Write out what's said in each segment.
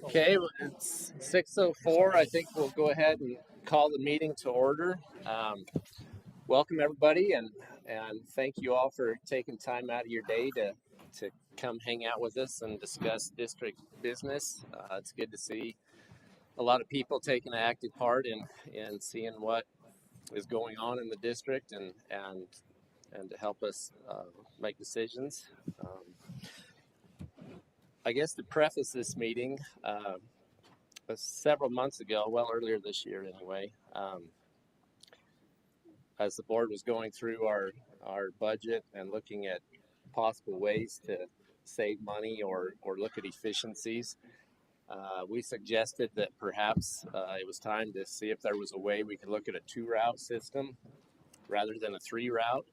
Okay, well, it's 6:04. I think we'll go ahead and call the meeting to order. Welcome everybody, and thank you all for taking time out of your day to come hang out with us and discuss district business. It's good to see a lot of people taking an active part in seeing what is going on in the district and to help us make decisions. I guess to preface this meeting. Several months ago, well, earlier this year anyway, as the board was going through our budget and looking at possible ways to save money or look at efficiencies, we suggested that perhaps it was time to see if there was a way we could look at a 2-route system rather than a 3-route,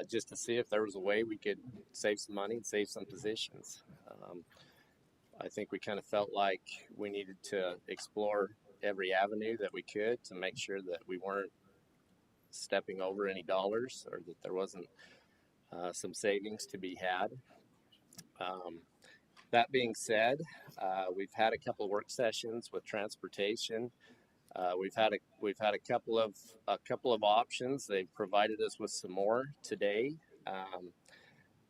just to see if there was a way we could save some money and save some positions. I think we kind of felt like we needed to explore every avenue that we could to make sure that we weren't stepping over any dollars or that there wasn't some savings to be had. That being said, we've had a couple of work sessions with transportation. We've had a couple of options. They've provided us with some more today.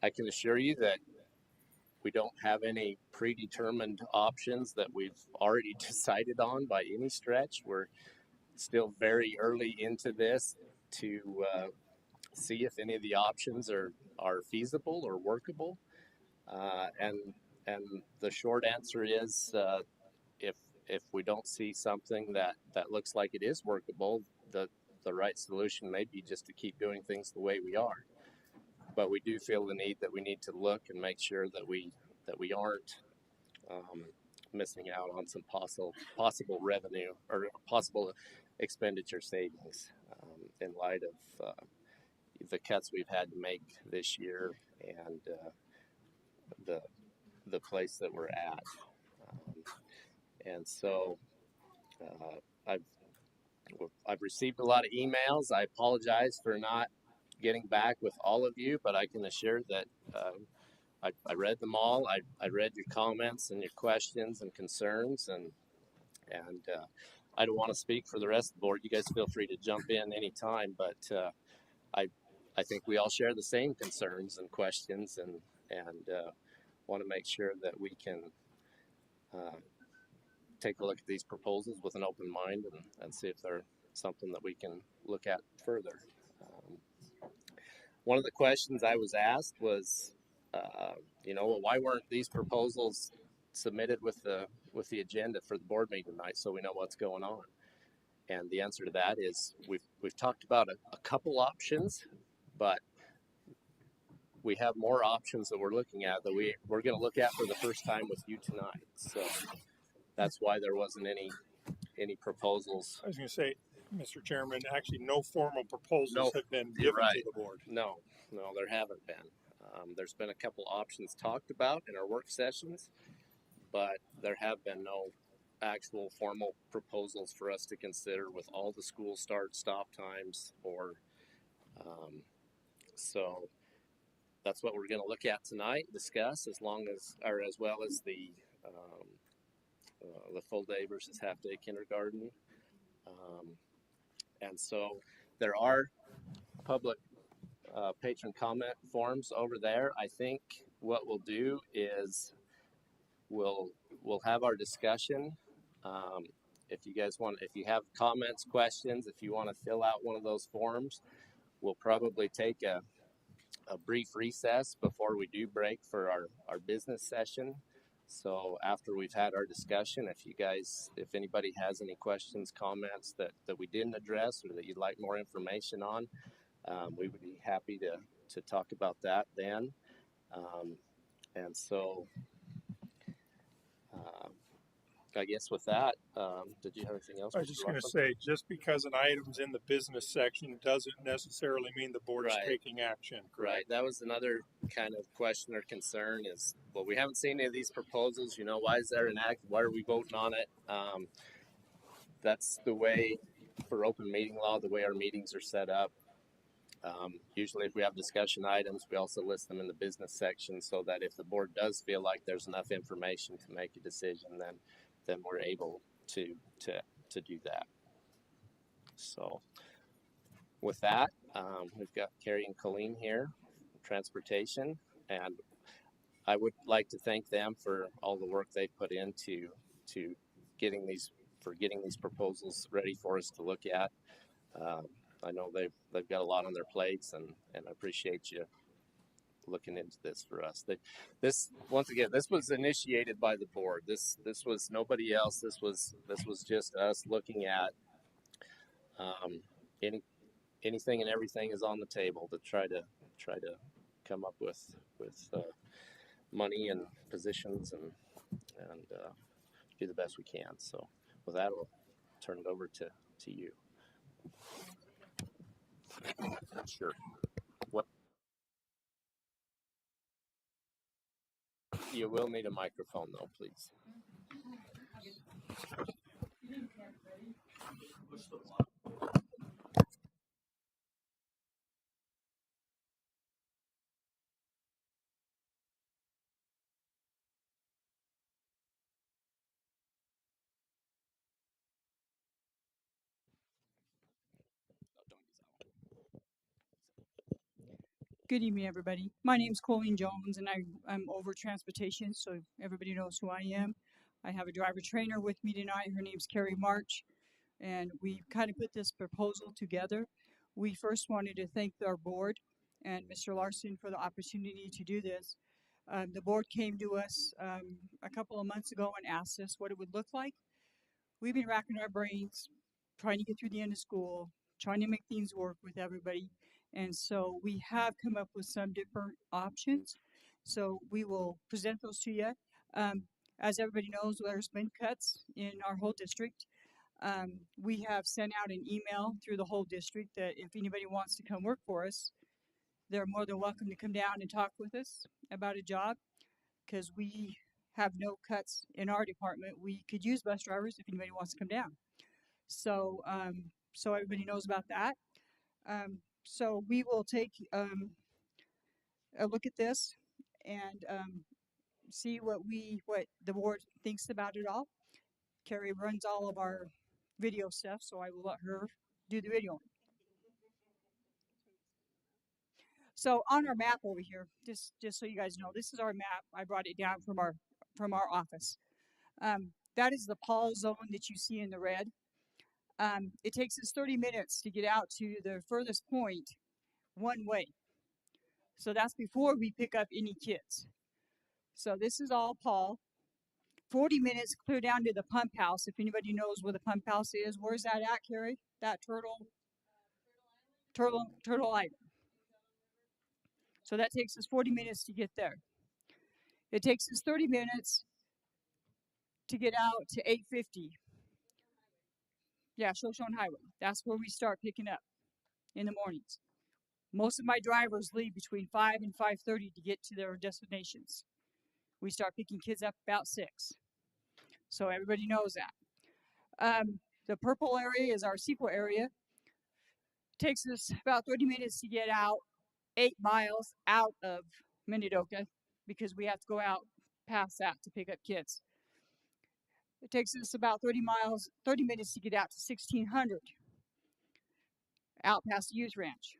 I can assure you that we don't have any predetermined options that we've already decided on by any stretch. We're still very early into this to see if any of the options are feasible or workable. And the short answer is if we don't see something that looks like it is workable, the right solution may be just to keep doing things the way we are. But we do feel the need that we need to look and make sure that we aren't missing out on some possible revenue or possible expenditure savings in light of the cuts we've had to make this year and the place that we're at. And so I've received a lot of emails. I apologize for not getting back with all of you, but I can assure that I read them all. I read your comments and your questions and concerns, and I don't want to speak for the rest of the board. You guys feel free to jump in anytime, but I think we all share the same concerns and questions, and want to make sure that we can take a look at these proposals with an open mind and see if they're something that we can look at further. One of the questions I was asked was, why weren't these proposals submitted with the agenda for the board meeting tonight so we know what's going on? And the answer to that is we've talked about a couple options, but we have more options that we're looking at that we're going to look at for the first time with you tonight. So that's why there wasn't any proposals. I was going to say, Mr. Chairman, actually no formal proposals have been given to the board. No, there haven't been. There's been a couple options talked about in our work sessions, but there have been no actual formal proposals for us to consider with all the school stop times so that's what we're going to look at tonight, discuss as well as the full day versus half day kindergarten. And so there are public patron comment forms over there. I think what we'll do is we'll have our discussion. If you have comments, questions, if you want to fill out one of those forms, we'll probably take a brief recess before we do break for our business session. So after we've had our discussion, if anybody has any questions, comments that we didn't address or that you'd like more information on, we would be happy to talk about that then. And so I guess with that, did you have anything else? I was just going to say, just because an item's in the business section doesn't necessarily mean the board is taking action. Correct? Right. That was another kind of question or concern is, well, we haven't seen any of these proposals. Why is there an act? Why are we voting on it? That's the way, for open meeting law, the way our meetings are set up. Usually if we have discussion items, we also list them in the business section so that if the board does feel like there's enough information to make a decision, then we're able to do that. So with that, we've got Carrie and Colleen here, transportation, and I would like to thank them for all the work they put into getting these proposals ready for us to look at. I know they've got a lot on their plates, and I appreciate you looking into this for us. This once again, this was initiated by the board. This was nobody else. This was just us looking at any anything and everything is on the table to try to come up with money and positions and do the best we can. So with that, we'll turn it over to you. Sure. What you will need a microphone though, please. Good evening, everybody. My name is Colleen Jones, and I'm over transportation, so everybody knows who I am. I have a driver trainer with me tonight. Her name's Carrie March, and we kind of put this proposal together. We first wanted to thank our board and Mr. Larson for the opportunity to do this. The board came to us a couple of months ago and asked us what it would look like. We've been racking our brains, trying to get through the end of school, trying to make things work with everybody. And so we have come up with some different options. So we will present those to you. As everybody knows, there's been cuts in our whole district. We have sent out an email through the whole district that if anybody wants to come work for us, they're more than welcome to come down and talk with us about a job, because we have no cuts in our department. We could use bus drivers if anybody wants to come down. So, so everybody knows about that. So we will take a look at this and see what the board thinks about it all. Carrie runs all of our video stuff, so I will let her do the video. So on our map over here, just so you guys know, this is our map. I brought it down from our office. That is the Paul zone that you see in the red. It takes us 30 minutes to get out to the furthest point one way. So that's before we pick up any kids. So this is all Paul. 40 minutes clear down to the pump house. If anybody knows where the pump house is, where's that at, Carrie? That Turtle Island. So that takes us 40 minutes to get there. It takes us 30 minutes to get out to 850. Yeah, Shoshone Highway. That's where we start picking up in the mornings. Most of my drivers leave between 5 and 5:30 to get to their destinations. We start picking kids up about 6. So everybody knows that. The purple area is our Sequel area. It takes us about 30 minutes to get out 8 miles out of Minidoka, because we have to go out past that to pick up kids. It takes us about 30 minutes to get out to 1600 out past the youth ranch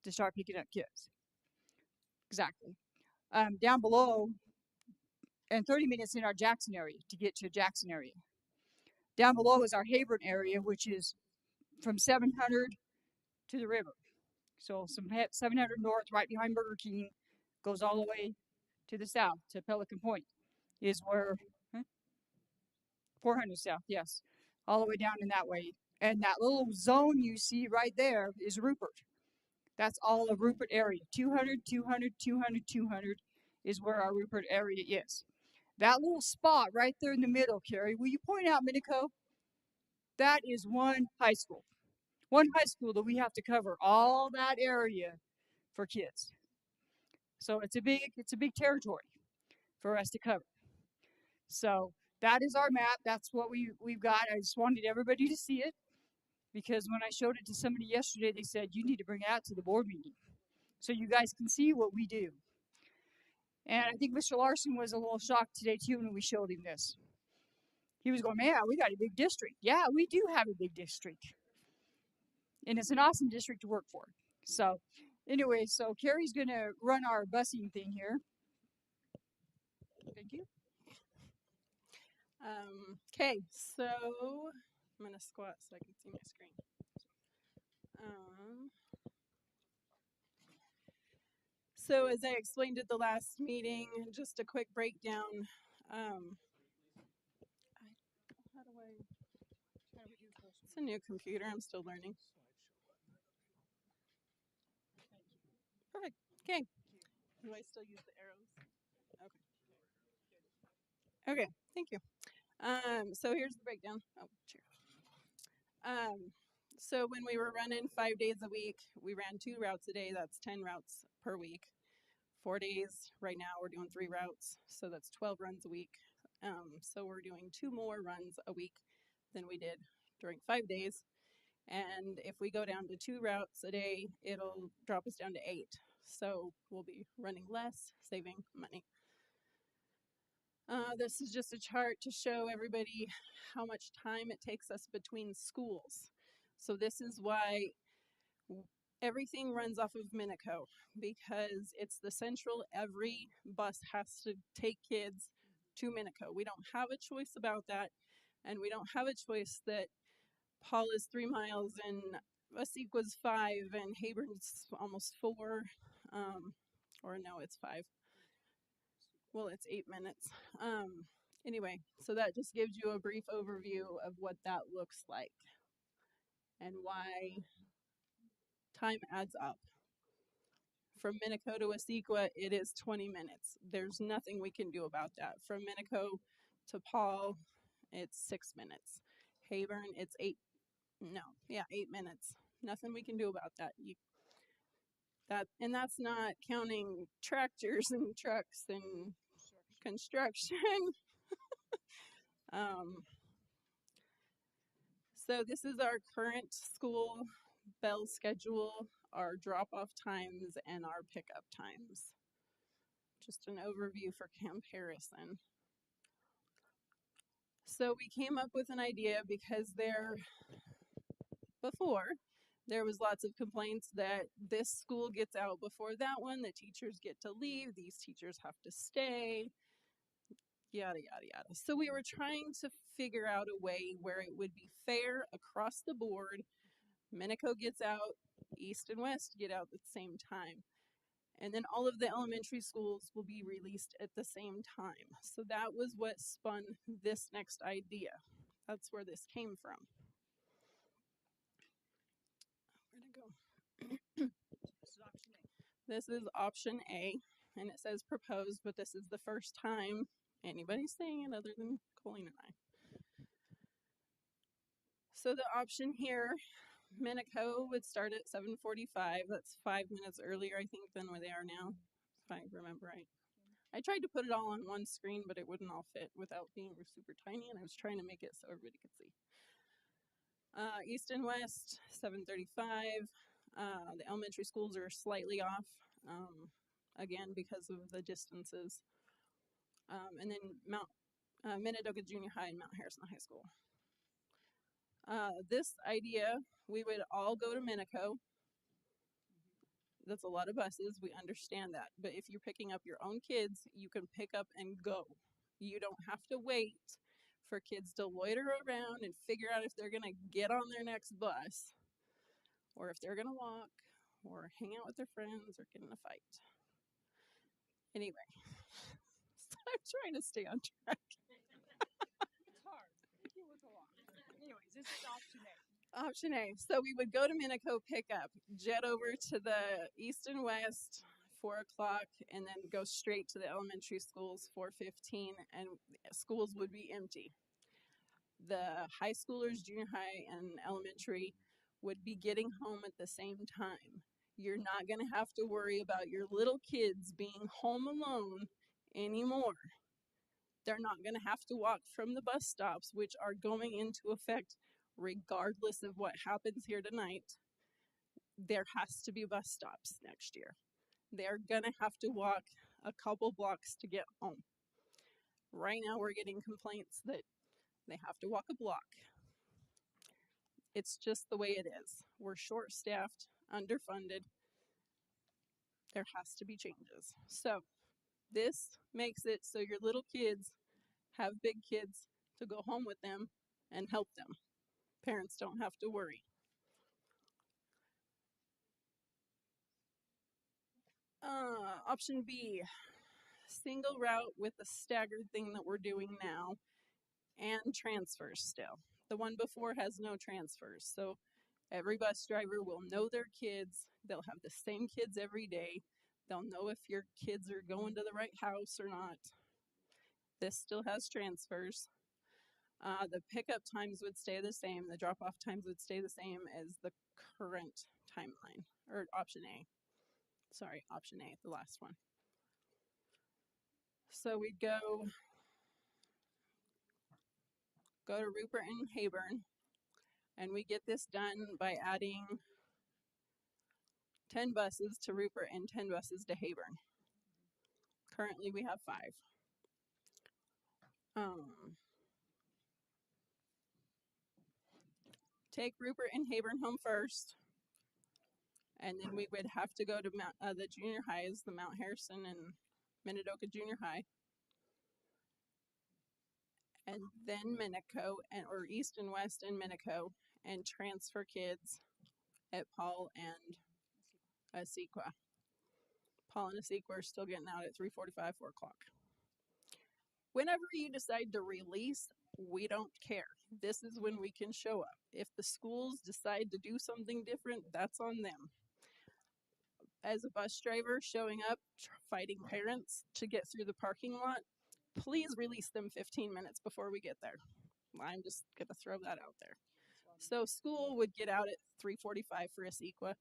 to start picking up kids. Exactly. Down below, and 30 minutes in our Jackson area to get to Jackson area. Down below is our Hayburn area, which is from 700 to the river. So 700 north, right behind Burger King, goes all the way to the south to Pelican Point, is where 400 south, yes, all the way down in that way. And that little zone you see right there is Rupert. That's all of Rupert area. 200, 200, 200, 200 is where our Rupert area is. That little spot right there in the middle, Carrie, will you point out, Minico? That is one high school. One high school that we have to cover all that area for kids. So it's a big territory for us to cover. So that is our map. That's what we've got. I just wanted everybody to see it, because when I showed it to somebody yesterday, they said, you need to bring that to the board meeting so you guys can see what we do. And I think Mr. Larson was a little shocked today too when we showed him this. He was going, man, we got a big district. Yeah, we do have a big district. And it's an awesome district to work for. So anyway, so Carrie's going to run our busing thing here. Thank you. Okay, so I'm going to squat so I can see my screen. So as I explained at the last meeting, just a quick breakdown. It's a new computer. I'm still learning. Perfect. Okay. Do I still use the arrows? Okay. Okay. Thank you. So here's the breakdown. Oh, cheers. So when we were running 5 days a week, we ran 2 routes a day. That's 10 routes per week. 4 days. Right now we're doing 3 routes, so that's 12 runs a week. So we're doing 2 more runs a week than we did during 5 days. And if we go down to 2 routes a day, it'll drop us down to 8. So we'll be running less, saving money. This is just a chart to show everybody how much time it takes us between schools. So this is why everything runs off of Minico, because it's the central. Every bus has to take kids to Minico. We don't have a choice about that, and we don't have a choice that Paul is 3 miles and Wasequa's 5 and Habron's almost 4, or no, it's 5. Well, it's 8 minutes. Anyway, so that just gives you a brief overview of what that looks like and why time adds up. From Minico to Wasequa, it is 20 minutes. There's nothing we can do about that. From Minico to Paul, it's 6 minutes. Habron, it's 8 minutes. Nothing we can do about that. And that's not counting tractors and trucks and construction. So this is our current school bell schedule, our drop-off times, and our pickup times. Just an overview for comparison. So we came up with an idea because before there was lots of complaints that this school gets out before that one, the teachers get to leave, these teachers have to stay, yada, yada, yada. So we were trying to figure out a way where it would be fair across the board. Minico gets out, East and West get out at the same time. And then all of the elementary schools will be released at the same time. So that was what spun this next idea. That's where this came from. Where'd it go? This is option A, and it says proposed, but this is the first time anybody's saying it other than Colleen and I. So the option here, Minico would start at 7:45. That's 5 minutes earlier, I think, than where they are now, if I remember right. I tried to put it all on one screen, but it wouldn't all fit without being super tiny, and I was trying to make it so everybody could see. East and West, 7:35. The elementary schools are slightly off, again, because of the distances. And then Minidoka Junior High and Mount Harrison High School. This idea, we would all go to Minico. That's a lot of buses, we understand that. But if you're picking up your own kids, you can pick up and go. You don't have to wait for kids to loiter around and figure out if they're gonna get on their next bus, or if they're gonna walk, or hang out with their friends, or get in a fight. Anyway, so I'm trying to stay on track. It's hard. It was a lot. Anyways, this is option A. Option A. So we would go to Minico, pick up, jet over to the East and West, 4 o'clock, and then go straight to the elementary schools, 4:15, and schools would be empty. The high schoolers, junior high and elementary, would be getting home at the same time. You're not going to have to worry about your little kids being home alone anymore. They're not going to have to walk from the bus stops, which are going into effect regardless of what happens here tonight, there has to be bus stops next year. They're gonna have to walk a couple blocks to get home. Right now, we're getting complaints that they have to walk a block. It's just the way it is. We're short staffed, underfunded. There has to be changes. So, this makes it so your little kids have big kids to go home with them and help them. Parents don't have to worry. Option B, single route with the staggered thing that we're doing now and transfers still. The one before has no transfers. So every bus driver will know their kids. They'll have the same kids every day. They'll know if your kids are going to the right house or not. This still has transfers. The pickup times would stay the same. The drop off times would stay the same as the current timeline, or option A. Sorry, option A, the last one. So we'd go to Rupert and Hayburn, and we get this done by adding 10 buses to Rupert and 10 buses to Hayburn. Currently, we have 5. Take Rupert and Hayburn home first, and then we would have to go to the junior highs, the Mount Harrison and Minidoka Junior High, and then Minico, or East and West and Minico, and transfer kids at Paul and Asequa. Paul and Asequa are still getting out at 3:45, 4 o'clock. Whenever you decide to release, we don't care. This is when we can show up. If the schools decide to do something different, that's on them. As a bus driver showing up, fighting parents to get through the parking lot, please release them 15 minutes before we get there. I'm just going to throw that out there. So school would get out at 3:45 for Asequa,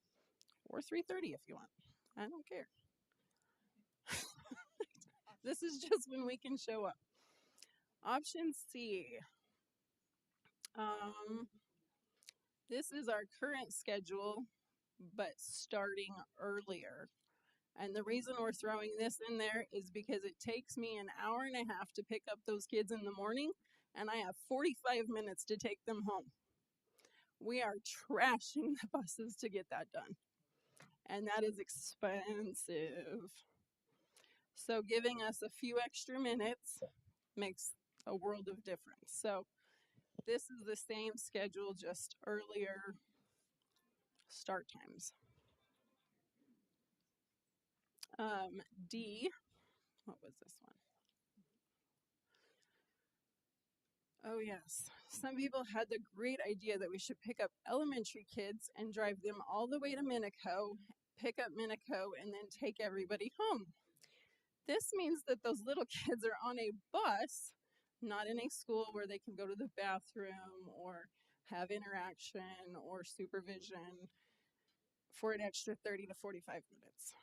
or 3:30 if you want. I don't care. This is just when we can show up. Option C. This is our current schedule, but starting earlier. And the reason we're throwing this in there is because it takes me an hour and a half to pick up those kids in the morning, and I have 45 minutes to take them home. We are trashing the buses to get that done. And that is expensive. So giving us a few extra minutes makes a world of difference. So this is the same schedule, just earlier start times. D, what was this one? Oh yes, some people had the great idea that we should pick up elementary kids and drive them all the way to Minico, pick up Minico, and then take everybody home. This means that those little kids are on a bus, not in a school where they can go to the bathroom or have interaction or supervision for an extra 30 to 45 minutes.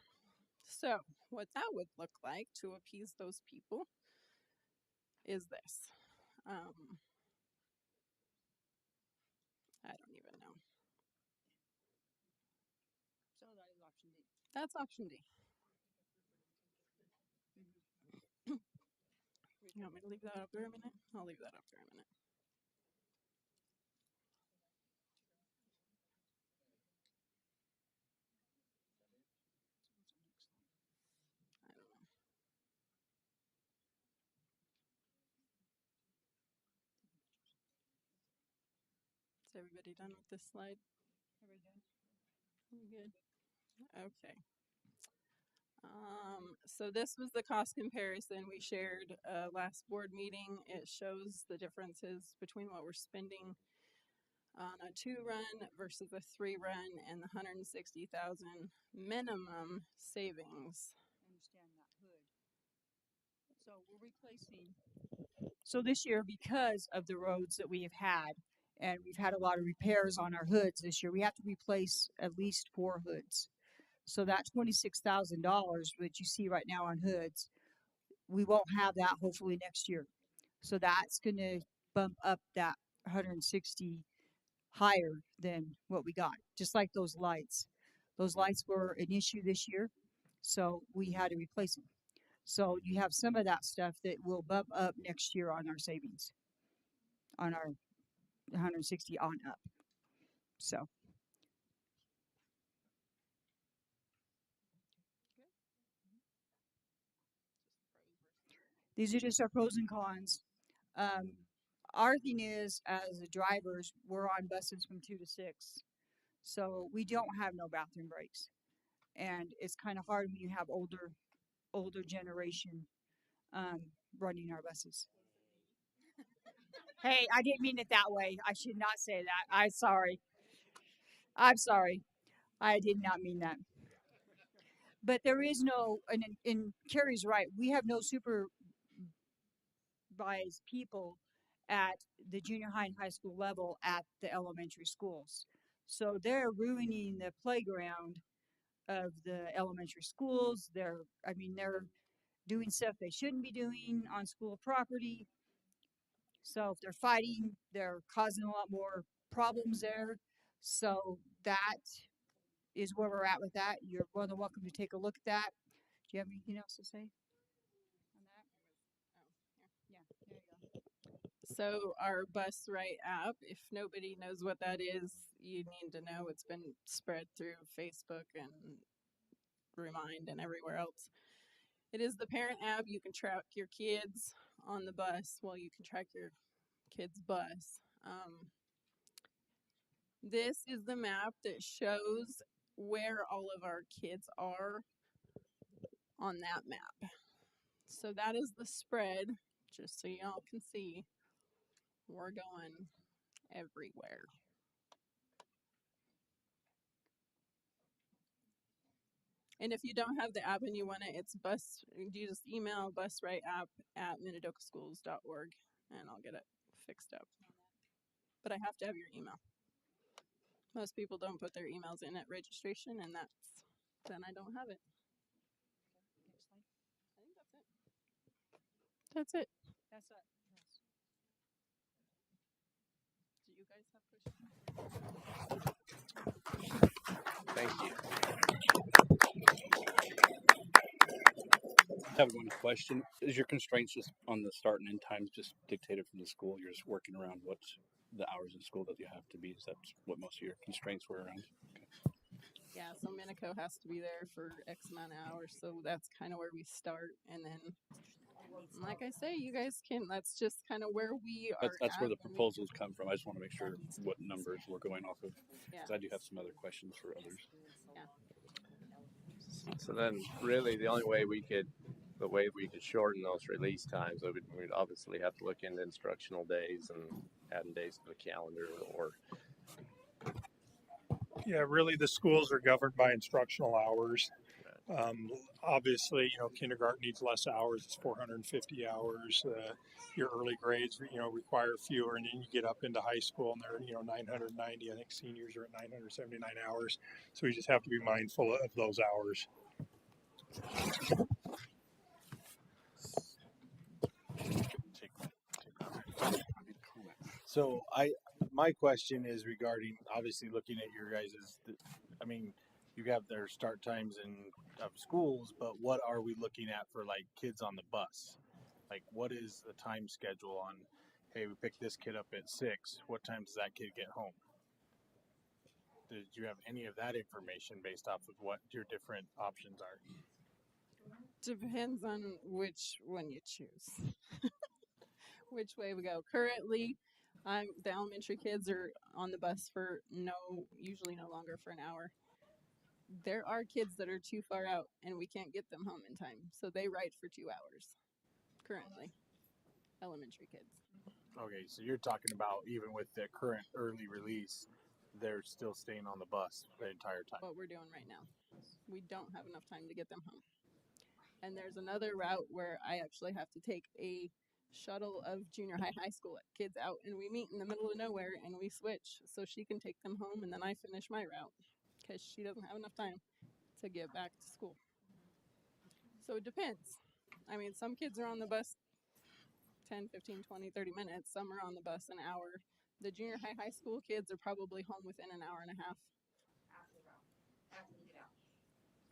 So what that would look like to appease those people is this. I don't even know. So that is option D. That's option D. You want me to leave that up there a minute? I'll leave that up there a minute. I don't know. Is everybody done with this slide? Everybody done? We good? Okay. So this was the cost comparison we shared last board meeting. It shows the differences between what we're spending on a 2-run versus a 3-run and the 160,000 minimum savings. Understand that hood. So we're replacing. So this year, because of the roads that we have had, and we've had a lot of repairs on our hoods this year, we have to replace at least 4 hoods. So that $26,000 that you see right now on hoods, we won't have that hopefully next year. So that's going to bump up that 160 higher than what we got, just like those lights. Those lights were an issue this year, so we had to replace them. So you have some of that stuff that will bump up next year on our savings, on our 160 on up. So these are just our pros and cons. Um, our thing is, as the drivers, we're on buses from 2 to 6, so we don't have no bathroom breaks, and it's kind of hard when you have older generation um, running our buses. Hey, I didn't mean it that way. I should not say that. I'm sorry. I'm sorry. I did not mean that. But there is no, and Carrie's right. We have no supervised people at the junior high and high school level at the elementary schools. So they're ruining the playground of the elementary schools. They're doing stuff they shouldn't be doing on school property. So if they're fighting, they're causing a lot more problems there. So that is where we're at with that. You're more than welcome to take a look at that. Do you have anything else to say on that? Yeah, there you go. So our Bus Right app, if nobody knows what that is, you need to know. It's been spread through Facebook and Remind and everywhere else. It is the parent app. You can track your kids on the bus. Well, you can track your kid's bus. This is the map that shows where all of our kids are on that map. So that is the spread, just so y'all can see. We're going everywhere. And if you don't have the app and you want it, you just email busrightapp@minidokaschools.org and I'll get it fixed up. But I have to have your email. Most people don't put their emails in at registration, and then I don't have it. I think that's it. That's it. Do you guys have questions? Thank you. I have one question. Is your constraints just on the start and end times just dictated from the school? You're just working around what the hours in school that you have to be? Is that what most of your constraints were around? Okay. Yeah, so Minico has to be there for X amount of hours, so that's kind of where we start. And then, like I say, you guys that's just kind of where we are. That's where the proposals come from. I just want to make sure what numbers we're going off of. Because I do have some other questions for others. Yeah. So then, really, the way we could shorten those release times, we'd obviously have to look into instructional days and adding days to the calendar, or Yeah, really, the schools are governed by instructional hours. Obviously, kindergarten needs less hours. It's 450 hours. Your early grades, require fewer, and then you get up into high school, and they're, 990. I think seniors are at 979 hours. So we just have to be mindful of those hours. So my question is regarding, obviously, looking at your guys', you have their start times of schools, but what are we looking at for like kids on the bus? Like, what is the time schedule on, hey, we picked this kid up at 6. What time does that kid get home? Did you have any of that information based off of what your different options are? Depends on which one you choose. Which way we go. Currently, the elementary kids are on the bus for usually no longer for an hour. There are kids that are too far out and we can't get them home in time, so they ride for 2 hours currently. Elementary kids. Okay, so you're talking about even with the current early release, they're still staying on the bus the entire time. What we're doing right now. We don't have enough time to get them home. And there's another route where I actually have to take a shuttle of junior high school kids out, and we meet in the middle of nowhere and we switch so she can take them home, and then I finish my route because she doesn't have enough time to get back to school. So it depends. I mean, some kids are on the bus 10, 15, 20, 30 minutes. Some are on the bus an hour. The junior high school kids are probably home within an hour and a half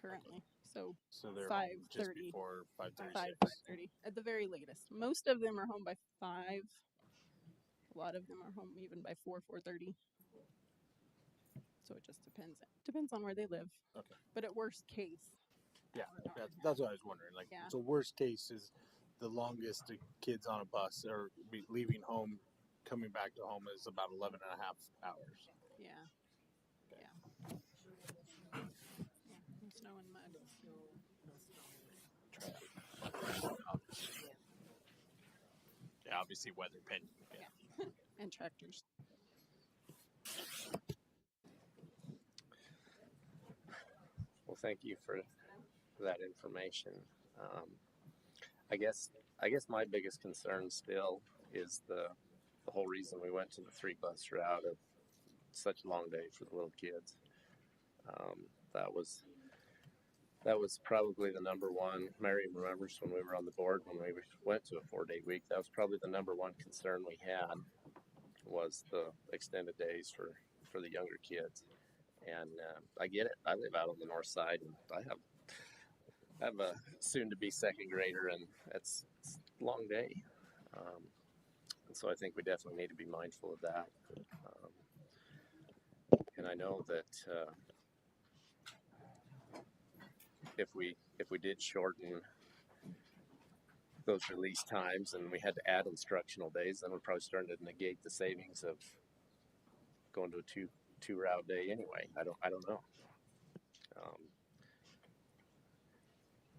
currently. So So they're home just 5:30, before 5:36. 5:30 at the very latest. Most of them are home by 5. A lot of them are home even by 4:30. So it just depends on where they live. Okay. But at worst case, Yeah, hour, hour and a half. that's what I was wondering. Like, Yeah. so worst case is the longest the kids on a bus or leaving home, coming back to home is about 11 and a half hours. Yeah. Okay. Yeah. Yeah. No snow and mud. Yeah, obviously weather pending. Yeah. And tractors. Well, thank you for that information. Um, I guess my biggest concern still is the whole reason we went to the 3 bus route of such a long day for the little kids. Um, that was probably the number one. Mary remembers when we were on the board when we went to a 4-day week. That was probably the number one concern we had was the extended days for the younger kids. And I get it. I live out on the north side, and I have a soon-to-be second grader, and it's a long day. And so I think we definitely need to be mindful of that. And I know that if we did shorten those release times and we had to add instructional days, then we're probably starting to negate the savings of going to a two route day anyway. I don't know.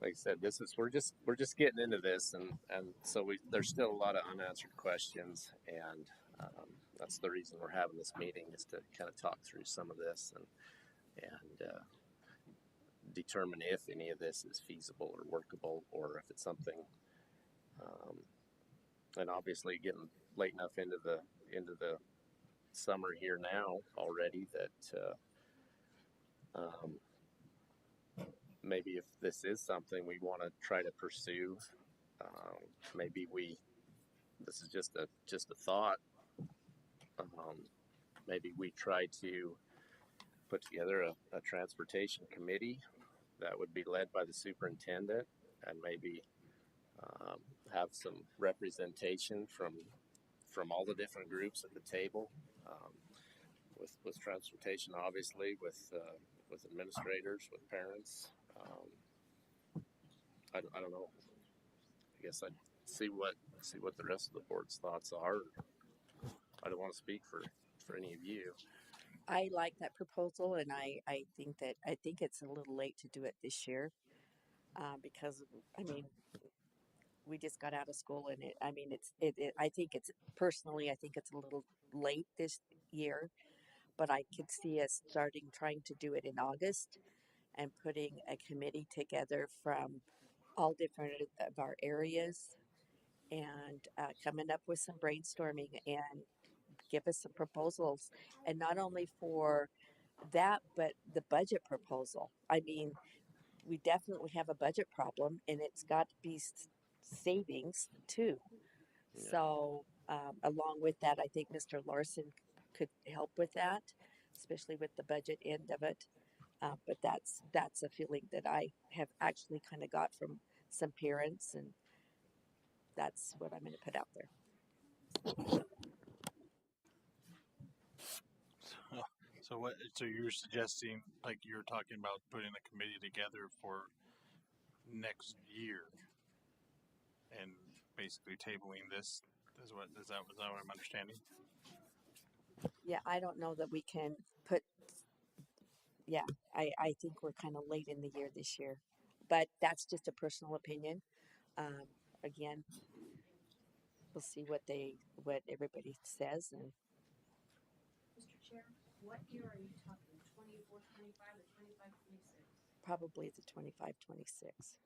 Like I said, we're just getting into this, and so there's still a lot of unanswered questions, and that's the reason we're having this meeting, is to kind of talk through some of this and determine if any of this is feasible or workable, or if it's something. And obviously, getting late enough into the summer here now already that maybe if this is something we want to try to pursue, maybe this is just a thought. Maybe we try to put together a transportation committee that would be led by the superintendent, and maybe have some representation from all the different groups at the table, with transportation, obviously, with administrators, with parents. I don't know. I guess I'd see what the rest of the board's thoughts are. I don't want to speak for any of you. I like that proposal, and I think it's a little late to do it this year, because I mean we just got out of school, and I think it's personally I think it's a little late this year, but I could see us trying to do it in August and putting a committee together from all different of our areas, and coming up with some brainstorming and give us some proposals, and not only for that, but the budget proposal. I mean, we definitely have a budget problem, and it's got to be savings too. Yeah. So, along with that, I think Mr. Larson could help with that, especially with the budget end of it. But that's a feeling that I have actually kind of got from some parents, and that's what I'm going to put out there. So what? So you're suggesting, like you're talking about putting a committee together for next year, and basically tabling this. Is that what I'm understanding? Yeah, I don't know that we can put. Yeah, I think we're kind of late in the year this year, but that's just a personal opinion. Um, Again, we'll see what everybody says, and Mr. Chair, what year are you talking? 24, 25, or 25, 26? probably the 25, 26.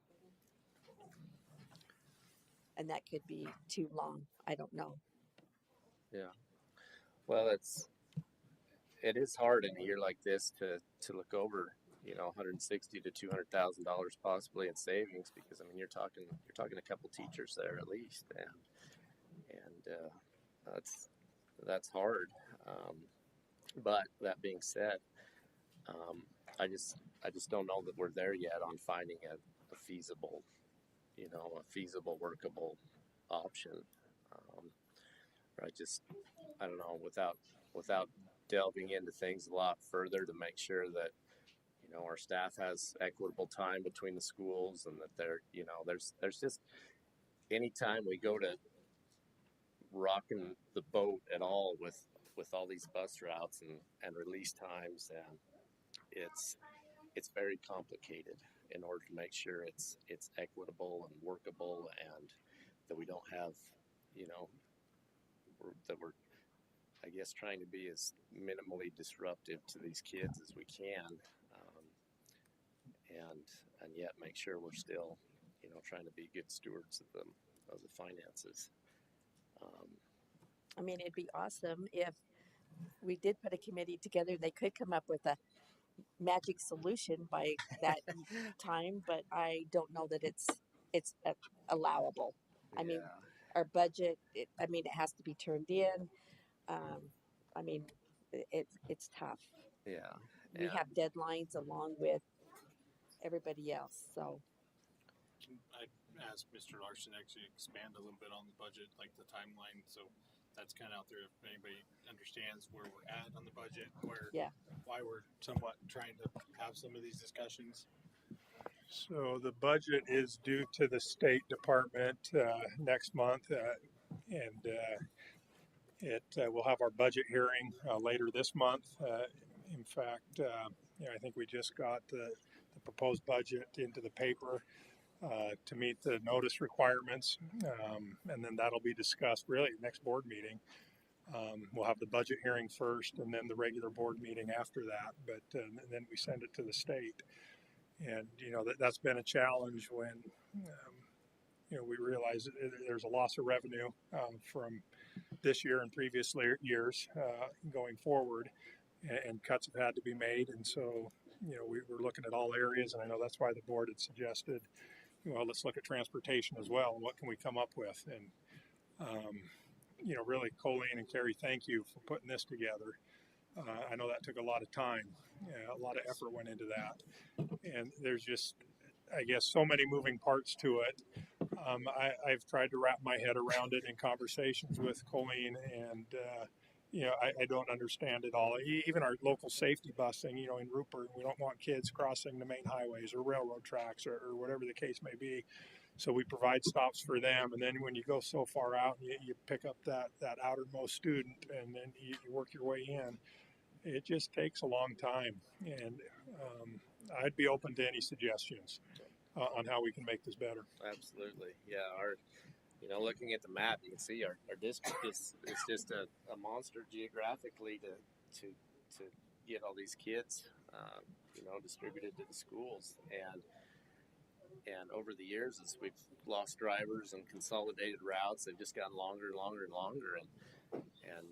And that could be too long. I don't know. Yeah. Well, it is hard in a year like this to look over, 160 to $200,000 possibly in savings, because I mean you're talking a couple teachers there at least, and that's that's hard. But that being said, um, I just don't know that we're there yet on finding a feasible, a feasible, workable option. Um, I don't know, without delving into things a lot further to make sure that our staff has equitable time between the schools, and that there's just anytime we go to rocking the boat at all with all these bus routes and release times, and it's very complicated in order to make sure it's equitable and workable, and that we don't have, you know, that we're, I guess, trying to be as minimally disruptive to these kids as we can, um, and yet make sure we're still, trying to be good stewards of the finances. Um, I mean, it'd be awesome if we did put a committee together. They could come up with a magic solution by that time, but I don't know that it's allowable. I mean, yeah, our budget. I mean, it has to be turned in. Um, I mean, it's tough. yeah, We and have deadlines along with everybody else. So I asked Mr. Larson to actually expand a little bit on the budget, like the timeline. So that's kind of out there. If anybody understands where we're at on the budget, yeah, why we're somewhat trying to have some of these discussions. So the budget is due to the State Department next month, and we'll have our budget hearing later this month. In fact, I think we just got the proposed budget into the paper to meet the notice requirements, and then that'll be discussed really next board meeting. We'll have the budget hearing first, and then the regular board meeting after that. But then we send it to the state, and that's been a challenge when we realize that there's a loss of revenue from this year and previous years going forward, and cuts have had to be made. And so, we were looking at all areas, and I know that's why the board had suggested, let's look at transportation as well, and what can we come up with. And, really, Colleen and Carrie, thank you for putting this together. I know that took a lot of time, a lot of effort went into that. And there's just, I guess, so many moving parts to it. I've tried to wrap my head around it in conversations with Colleen, and I don't understand it all. Even our local safety busing, in Rupert, we don't want kids crossing the main highways or railroad tracks or whatever the case may be. So we provide stops for them, and then when you go so far out, you pick up that outermost student, and then you work your way in. It just takes a long time, and I'd be open to any suggestions on how we can make this better. absolutely. Yeah, looking at the map, you can see our district is just a monster geographically to get all these kids, distributed to the schools. And over the years, as we've lost drivers and consolidated routes, they've just gotten longer and longer and longer. And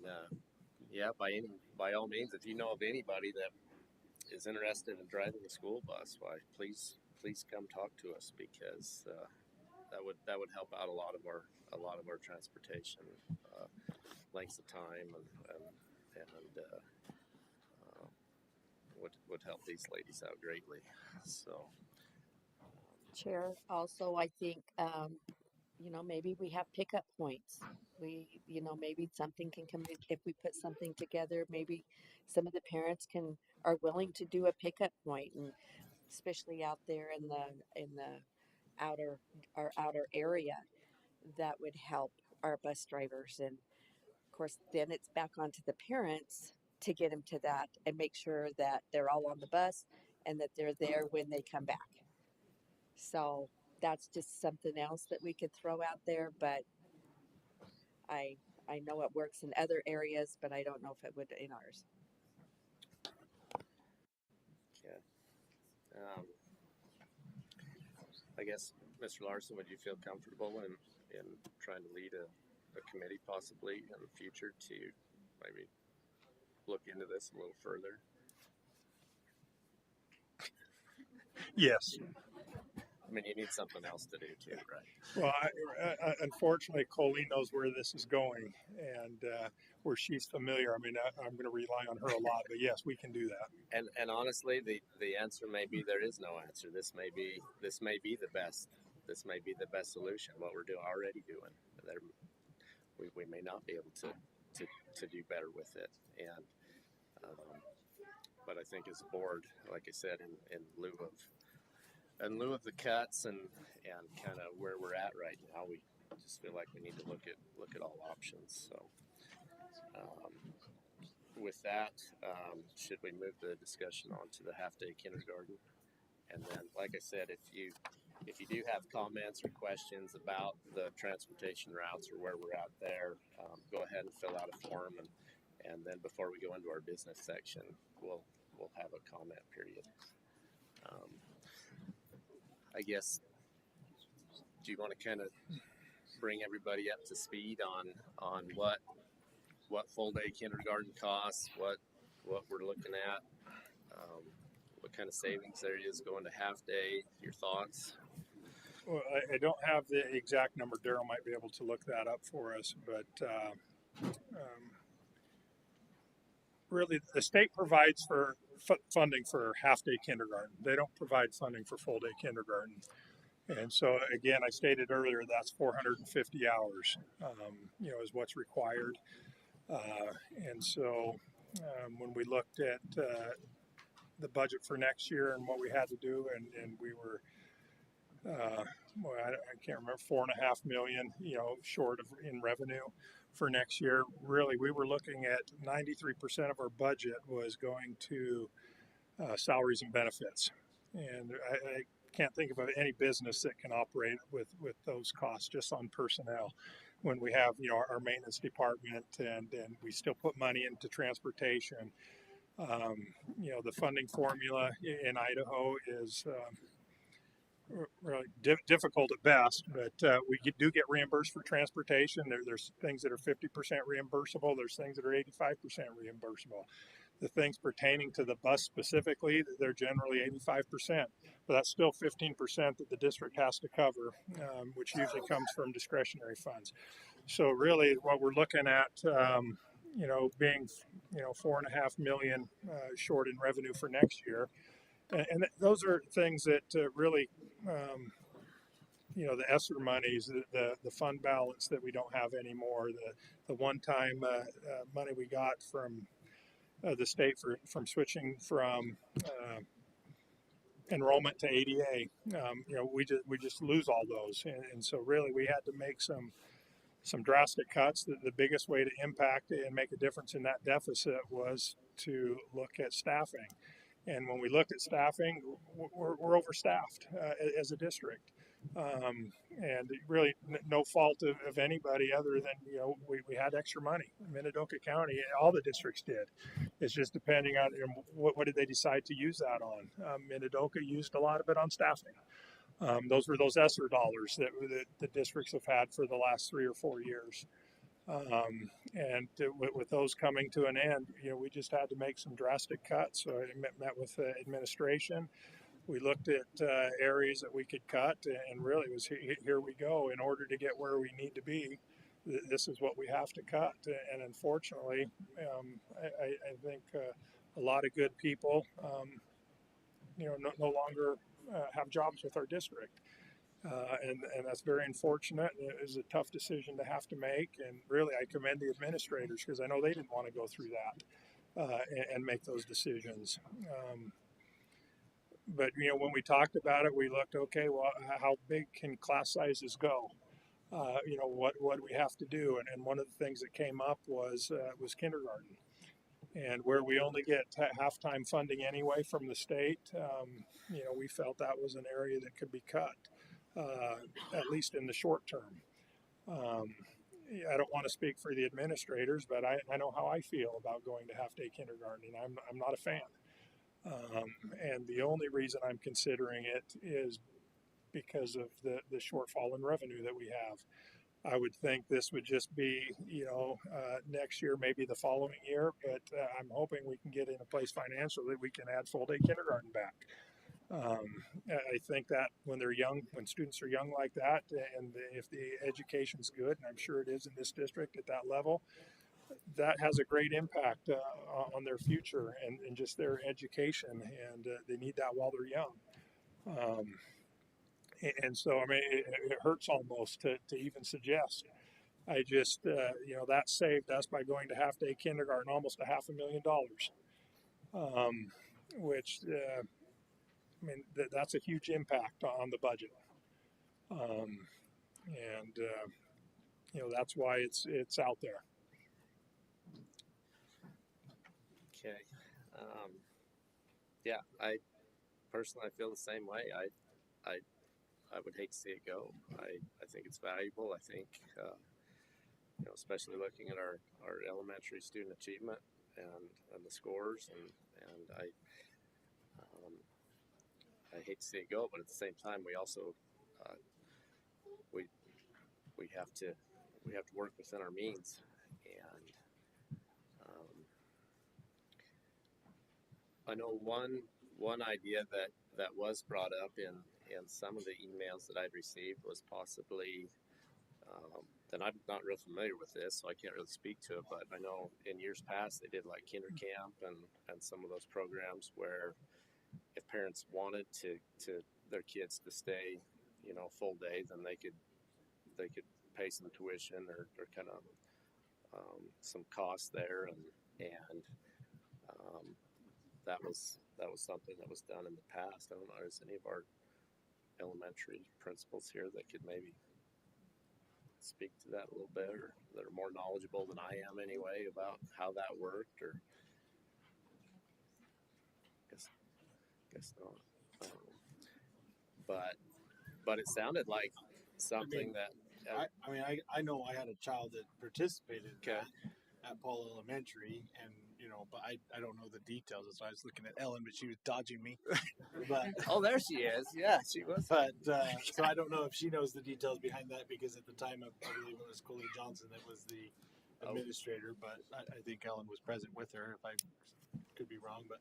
yeah, by all means, if you know of anybody that is interested in driving a school bus, why please come talk to us, because that would help out a lot of our transportation lengths of time, and would help these ladies out greatly. So Chair. Also, I think maybe we have pickup points. Maybe something can come if we put something together. Maybe some of the parents are willing to do a pickup point, and especially out there in the outer our outer area, that would help our bus drivers. And of course, then it's back onto the parents to get them to that and make sure that they're all on the bus and that they're there when they come back. So that's just something else that we could throw out there, but I I know it works in other areas, but I don't know if it would in ours. yeah, I guess, Mr. Larson, would you feel comfortable in trying to lead a committee possibly in the future to maybe look into this a little further? Yes. mean, you need something else to do too, right? Well, unfortunately, Colleen knows where this is going and where she's familiar. I mean, I'm going to rely on her a lot, but yes, we can do that. And honestly, the answer may be there is no answer. This may be the best. This may be the best solution. What we're already doing. There, we may not be able to do better with it. And but I think as a board, like I said, in lieu of the cuts and kind of where we're at right now, we just feel like we need to look at all options. So with that, should we move the discussion on to the half-day kindergarten? And then, like I said, if you do have comments or questions about the transportation routes or where we're at there, go ahead and fill out a form, and then before we go into our business section, we'll have a comment period. I guess, do you want to kind of bring everybody up to speed on what full day kindergarten costs, what we're looking at, what kind of savings there is going to half day, your thoughts? Well, I don't have the exact number. Daryl might be able to look that up for us, but really the state provides for funding for half-day kindergarten. They don't provide funding for full-day kindergarten. And so, again, I stated earlier, that's 450 hours, is what's required. And so when we looked at the budget for next year and what we had to do, and we were, I can't remember, 4.5 million, short of in revenue for next year. Really, we were looking at 93% of our budget was going to salaries and benefits. And I can't think of any business that can operate with those costs just on personnel. When we have, our maintenance department and we still put money into transportation. The funding formula in Idaho is really difficult at best, but we do get reimbursed for transportation. There's things that are 50% reimbursable. There's things that are 85% reimbursable. The things pertaining to the bus specifically, they're generally 85%, but that's still 15% that the district has to cover, which usually comes from discretionary funds. So really what we're looking at, being, 4.5 million short in revenue for next year. And those are things that really, the ESSER monies, the fund balance that we don't have anymore, the one-time money we got from the state from switching from enrollment to ADA. We just lose all those, and so really we had to make some drastic cuts. The biggest way to impact and make a difference in that deficit was to look at staffing. And when we look at staffing, we're overstaffed as a district. And really no fault of anybody other than, we had extra money. Minidoka County, all the districts did. It's just depending on what did they decide to use that on. Minidoka used a lot of it on staffing. Those were those ESSER dollars that the districts have had for the last 3 or 4 years. With those coming to an end, we just had to make some drastic cuts. So I met with administration. We looked at areas that we could cut, and really it was here we go. In order to get where we need to be, this is what we have to cut. And unfortunately, I think a lot of good people, no longer have jobs with our district. And that's very unfortunate. It was a tough decision to have to make. And really, I commend the administrators because I know they didn't want to go through that and make those decisions. But, when we talked about it, we looked, okay, well, how big can class sizes go? What do we have to do? And one of the things that came up was kindergarten. And where we only get half-time funding anyway from the state, we felt that was an area that could be cut. At least in the short term. I don't want to speak for the administrators, but I know how I feel about going to half-day kindergarten, and I'm not a fan. And the only reason I'm considering it is because of the shortfall in revenue that we have. I would think this would just be, next year, maybe the following year, but I'm hoping we can get in a place financially that we can add full-day kindergarten back. I think that when they're young, when students are young like that, and if the education's good, and I'm sure it is in this district at that level, that has a great impact on their future and just their education, and they need that while they're young. Um, and so, I mean, it hurts almost to even suggest. I just, that saved us by going to half day kindergarten almost $500,000, which, I mean, that's a huge impact on the budget. Um, and, that's why it's out there. Okay. Yeah, I personally feel the same way. I, I would hate to see it go. I think it's valuable. I think, especially looking at our elementary student achievement and the scores, and um, I hate to see it go, but at the same time, we also, uh, we, we have to, we have to work within our means. And, I know one idea that was brought up in some of the emails that I'd received was possibly, and I'm not real familiar with this, so I can't really speak to it. But I know in years past they did like Kinder Camp and some of those programs where if parents wanted to their kids to stay, full day, then they could pay some tuition or kind of some costs there, and um, that was something that was done in the past. I don't know, is any of our elementary principals here that could maybe speak to that a little bit, or that are more knowledgeable than I am anyway about how that worked, or guess not. But it sounded like something that. I know I had a child that participated in Okay. that at Paul Elementary, and but I don't know the details. So I was looking at Ellen, but she was dodging me. But Oh, there she is. Yeah, she was. But so I don't know if she knows the details behind that, because at the time I believe it was Coley Johnson that was the administrator, but I think Ellen was present with her. If I could be wrong, but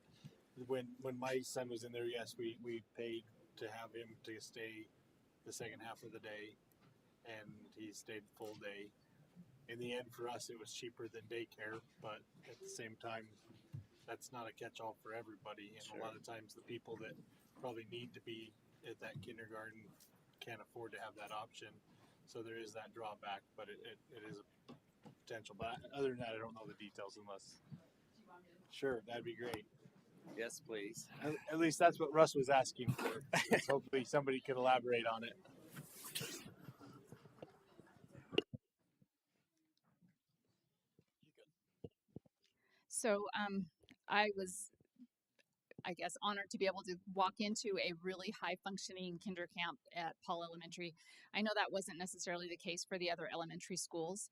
when my son was in there, yes, we paid to have him to stay the second half of the day, and he stayed full day. In the end, for us, it was cheaper than daycare, but at the same time, that's not a catch-all for everybody. And Sure. A lot of times, the people that probably need to be at that kindergarten can't afford to have that option. So there is that drawback, but it is a potential. But other than that, I don't know the details unless. Sure, that'd be great. Yes, please. At least that's what Russ was asking for. Hopefully, somebody could elaborate on it. So I was, I guess, honored to be able to walk into a really high functioning kinder camp at Paul Elementary. I know that wasn't necessarily the case for the other elementary schools.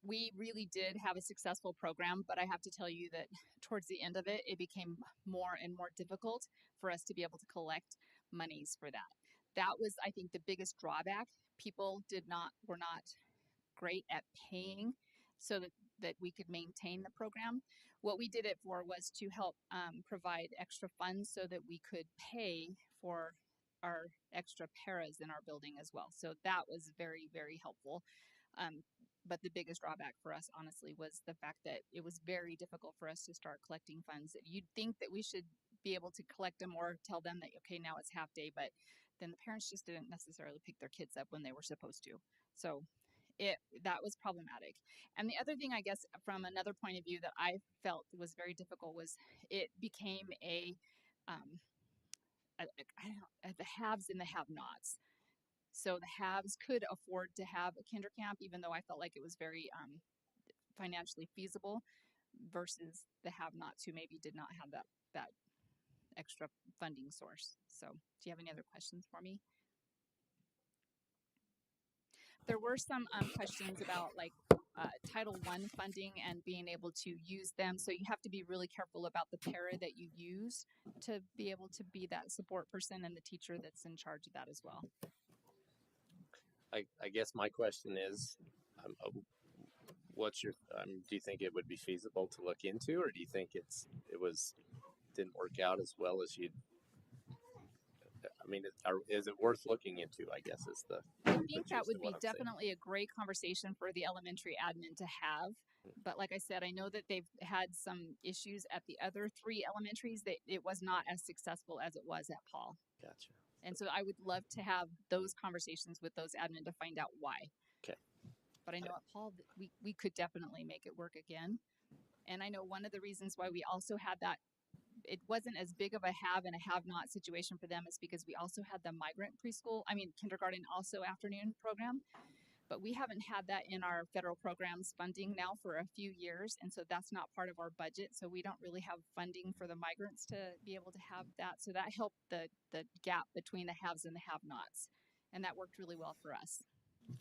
We really did have a successful program, but I have to tell you that towards the end of it, it became more and more difficult for us to be able to collect monies for that. That was, I think, the biggest drawback. People were not great at paying so that we could maintain the program. What we did it for was to help provide extra funds so that we could pay for our extra paras in our building as well. So that was very, very helpful. Um, but the biggest drawback for us, honestly, was the fact that it was very difficult for us to start collecting funds. You'd think that we should be able to collect them or tell them that, okay, now it's half day, but then the parents just didn't necessarily pick their kids up when they were supposed to. So that was problematic. And the other thing, I guess, from another point of view that I felt was very difficult was it became um, the haves and the have-nots. So the haves could afford to have a kinder camp, even though I felt like it was very financially feasible, versus the have-nots who maybe did not have that extra funding source. So, do you have any other questions for me? There were some questions about like Title I funding and being able to use them. So you have to be really careful about the para that you use to be able to be that support person and the teacher that's in charge of that as well. I guess my question is, what's your? Do you think it would be feasible to look into, or do you think it didn't work out as well as you'd mean, is it worth looking into? I guess is the I think gist that of would what be I'm saying. definitely a great conversation for the elementary admin to have. But like I said, I know that they've had some issues at the other 3 elementaries that it was not as successful as it was at Paul. Gotcha. And so I would love to have those conversations with those admin to find out why. Okay. But I know at Paul, we could definitely make it work again. And I know one of the reasons why we also had that, it wasn't as big of a have and a have not situation for them, is because we also had the migrant kindergarten also afternoon program. But we haven't had that in our federal programs funding now for a few years. And so that's not part of our budget. So we don't really have funding for the migrants to be able to have that. So that helped the gap between the haves and the have nots. And that worked really well for us.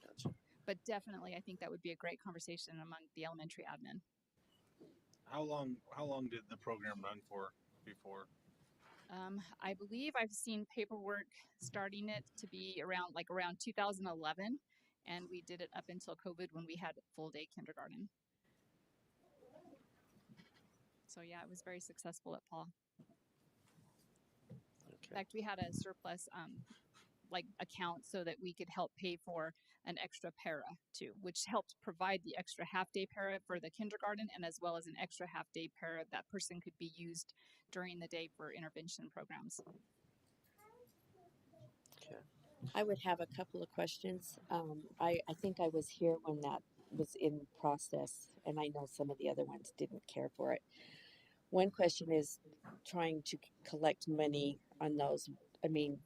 Gotcha. But definitely, I think that would be a great conversation among the elementary admin. How long did the program run for before? I believe I've seen paperwork starting it to be around 2011, and we did it up until COVID when we had full day kindergarten. So yeah, it was very successful at Paul. Okay. In fact, we had a surplus account so that we could help pay for an extra para too, which helped provide the extra half day para for the kindergarten, and as well as an extra half day para that person could be used during the day for intervention programs. Okay. I would have a couple of questions. I think I was here when that was in process, and I know some of the other ones didn't care for it. One question is trying to collect money on those. I mean,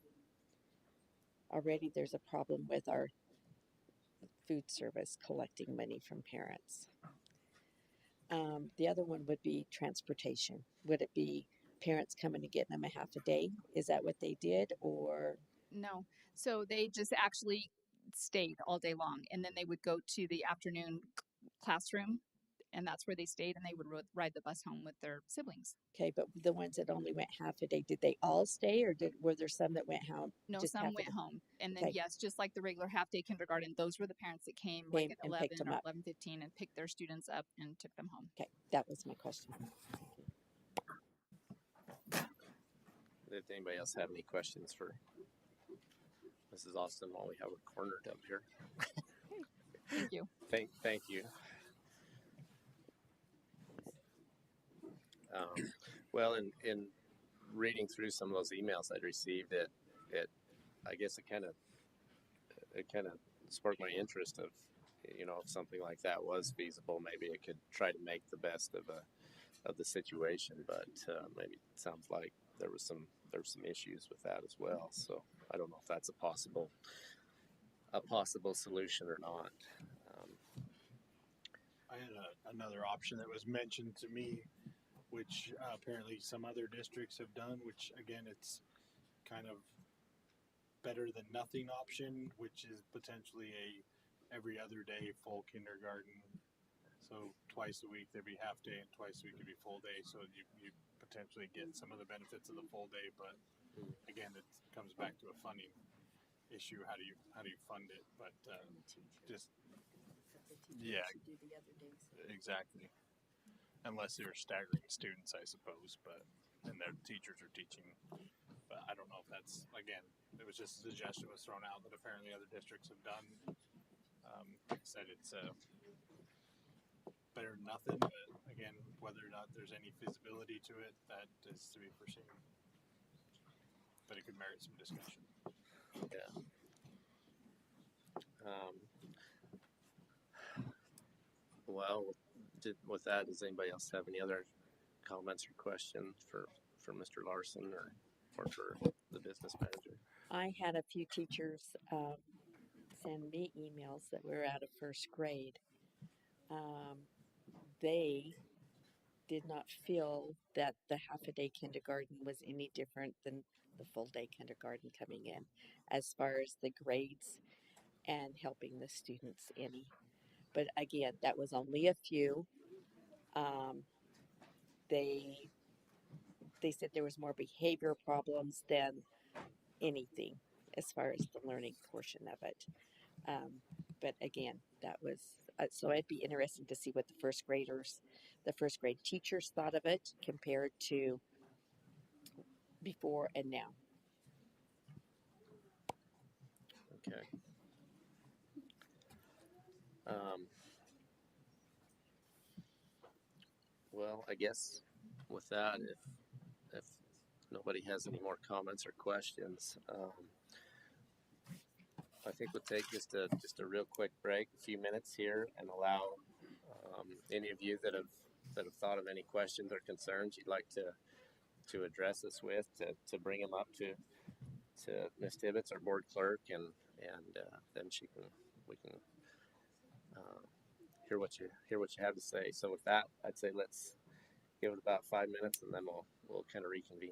already there's a problem with our food service collecting money from parents. The other one would be transportation. Would it be parents coming and getting them a half a day? Is that what they did, or No. So they just actually stayed all day long, and then they would go to the afternoon classroom, and that's where they stayed, and they would ride the bus home with their siblings. okay? But the ones that only went half a day, did they all stay, or were there some that went home No, just some half a went day? home. And then Okay, yes, just like the regular half day kindergarten, those were the parents that came like came at and picked 11 them or up. 11:15 and picked their students up and took them home. Okay, that was my question. Did anybody else have any questions for Mrs. Austin while we have her cornered up here? Okay. Thank you. Thank you. Well, in reading through some of those emails I'd received, I guess it kind of sparked my interest of, if something like that was feasible, maybe it could try to make the best of the situation. But maybe it sounds like there's some issues with that as well. So I don't know if that's a possible solution or not. I had another option that was mentioned to me, which apparently some other districts have done, which again, it's kind of better than nothing option, which is potentially a every other day full kindergarten. So twice a week there'd be half day, and twice a week it'd be full day. So you potentially get some of the benefits of the full day, but again, it comes back to a funding issue. How do you fund it? But just yeah, exactly. Unless they're staggering students, I suppose, but and their teachers are teaching. But I don't know if that's, again, it was just a suggestion was thrown out that apparently other districts have done. Said it's better than nothing, but again, whether or not there's any feasibility to it, that is to be foreseen. But it could merit some discussion. Yeah. Well, with that, does anybody else have any other comments or questions for Mr. Larson or for the business manager? I had a few teachers send me emails that were out of first grade. They did not feel that the half a day kindergarten was any different than the full day kindergarten coming in as far as the grades and helping the students any. But again, that was only a few. Um, they said there was more behavior problems than anything as far as the learning portion of it. But again, that was so it'd be interesting to see what the first grade teachers thought of it compared to before and now. Okay. Um, well, I guess with that, if nobody has any more comments or questions, I think we'll take just a real quick break, a few minutes here, and allow any of you that have thought of any questions or concerns you'd like to address us with to bring them up to Ms. Tibbetts, our board clerk, and then we can uh, hear what you have to say. So with that, I'd say let's give it about 5 minutes, and then we'll kind of reconvene.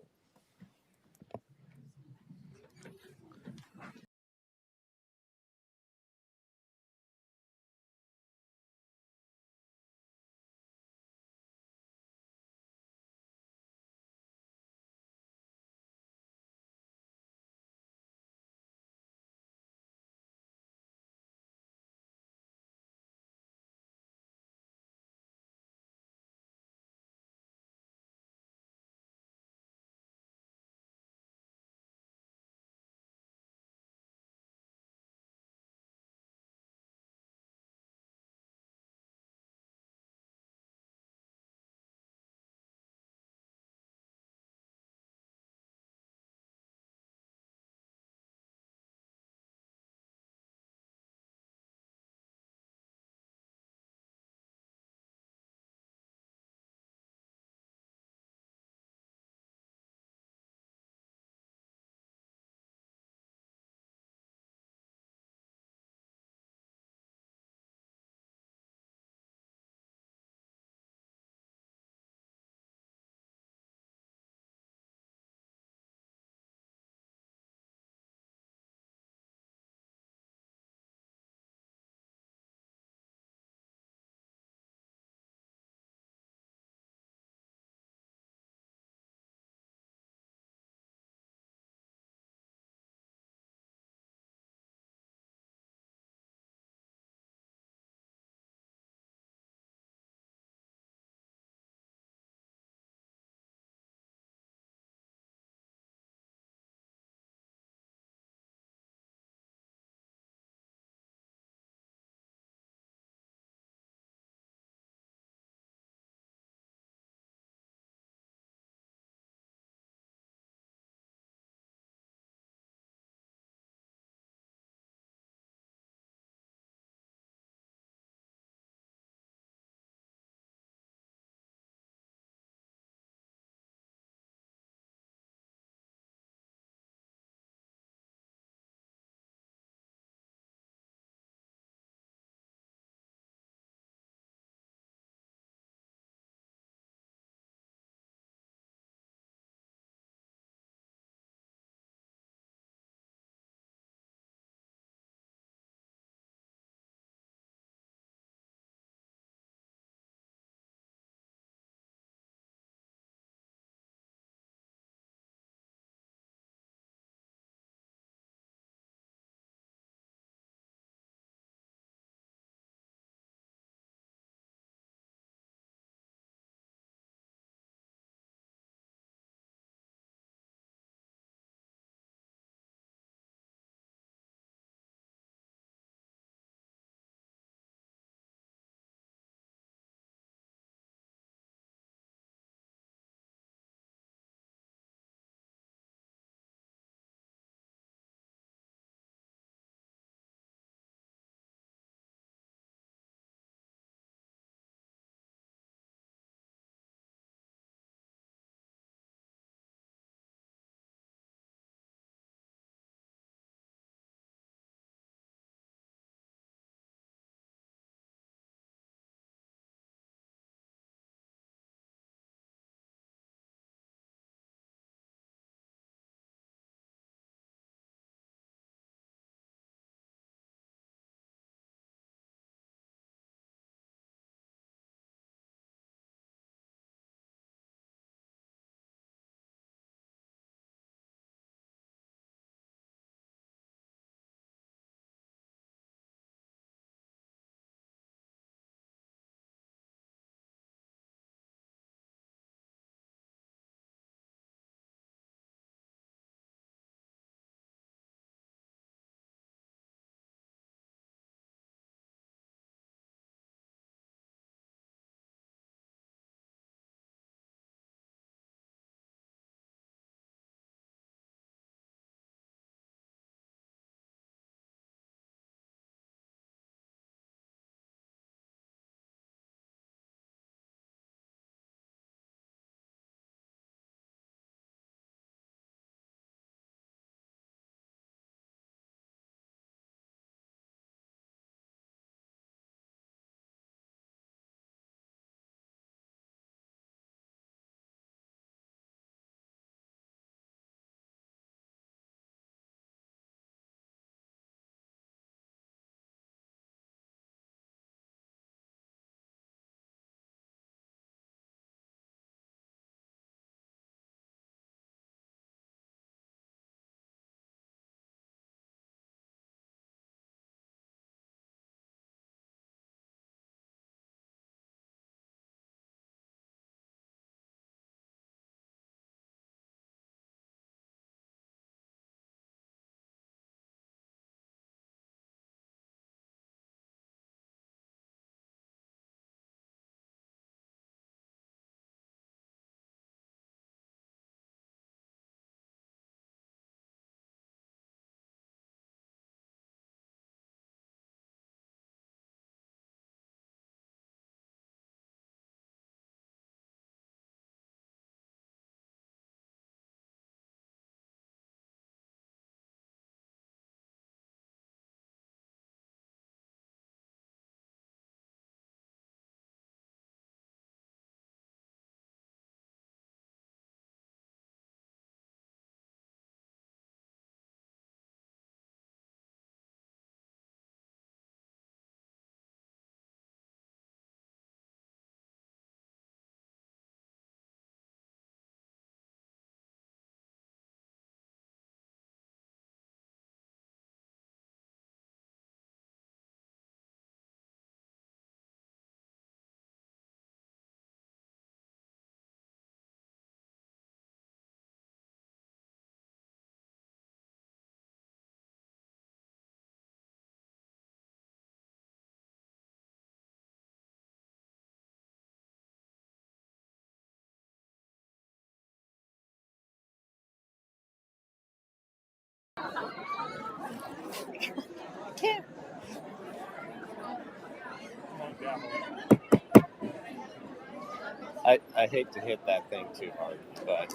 can't. I hate to hit that thing too hard, but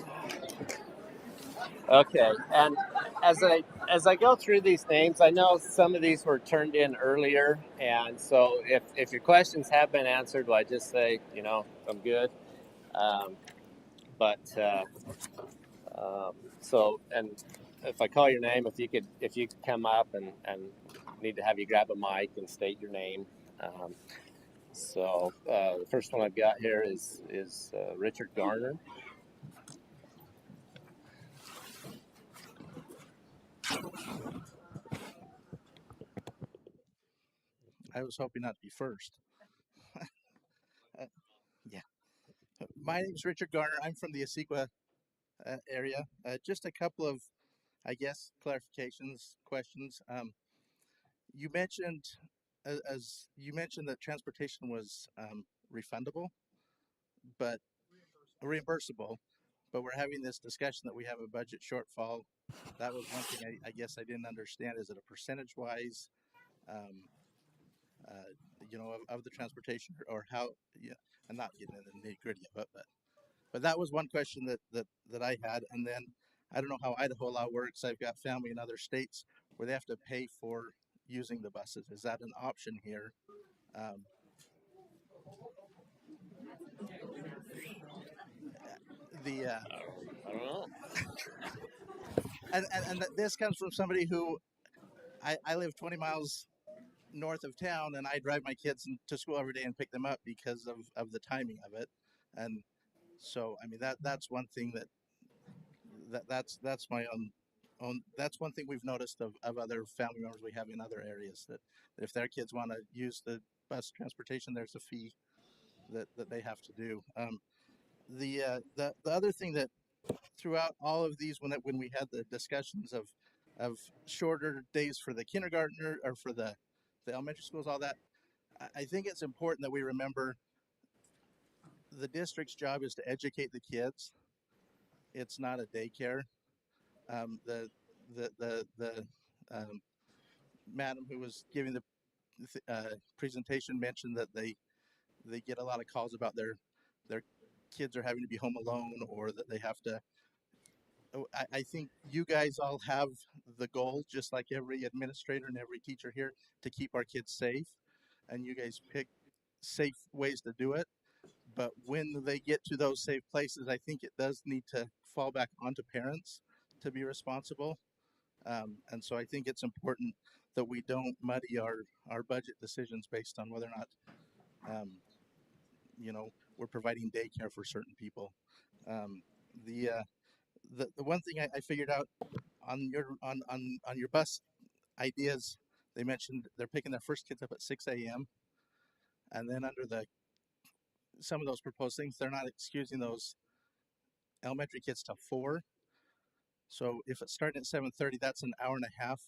okay. And as I go through these names, I know some of these were turned in earlier, and so if your questions have been answered, well, I just say, you know, I'm good. Um, but so, and if I call your name, if you could come up and need to have you grab a mic and state your name. The first one I've got here is Richard Garner. I was hoping not to be first. Yeah. My name is Richard Garner. I'm from the Asequa area. Just a couple of, I guess, clarifications, questions. You mentioned, as you mentioned, that transportation was refundable, but reimbursable. But we're having this discussion that we have a budget shortfall. That was one thing I guess I didn't understand. Is it a percentage wise? Um, of the transportation, or how? Yeah, I'm not getting into the nitty gritty of it, but that was one question that I had. And then I don't know how Idaho law works. I've got family in other states where they have to pay for using the buses. Is that an option here? Um, the I don't know. and this comes from somebody who I live 20 miles north of town, and I drive my kids to school every day and pick them up because of the timing of it. And so I mean that's one thing that's my own that's one thing we've noticed of other family members we have in other areas, that if their kids want to use the bus transportation, there's a fee that they have to do. The other thing that throughout all of these, when we had the discussions of shorter days for the kindergartner or for the elementary schools, all that, I think it's important that we remember the district's job is to educate the kids. It's not a daycare. The madam who was giving the presentation mentioned that they get a lot of calls about their kids are having to be home alone, or that they have to. I think you guys all have the goal, just like every administrator and every teacher here, to keep our kids safe, and you guys pick safe ways to do it. But when they get to those safe places, I think it does need to fall back onto parents to be responsible. And so I think it's important that we don't muddy our budget decisions based on whether or not, um, we're providing daycare for certain people. Um, the, uh, the one thing I figured out on your bus ideas, they mentioned they're picking their first kids up at 6 a.m. And then under some of those proposed things, they're not excusing those elementary kids till 4. So if it's starting at 7:30, that's an hour and a half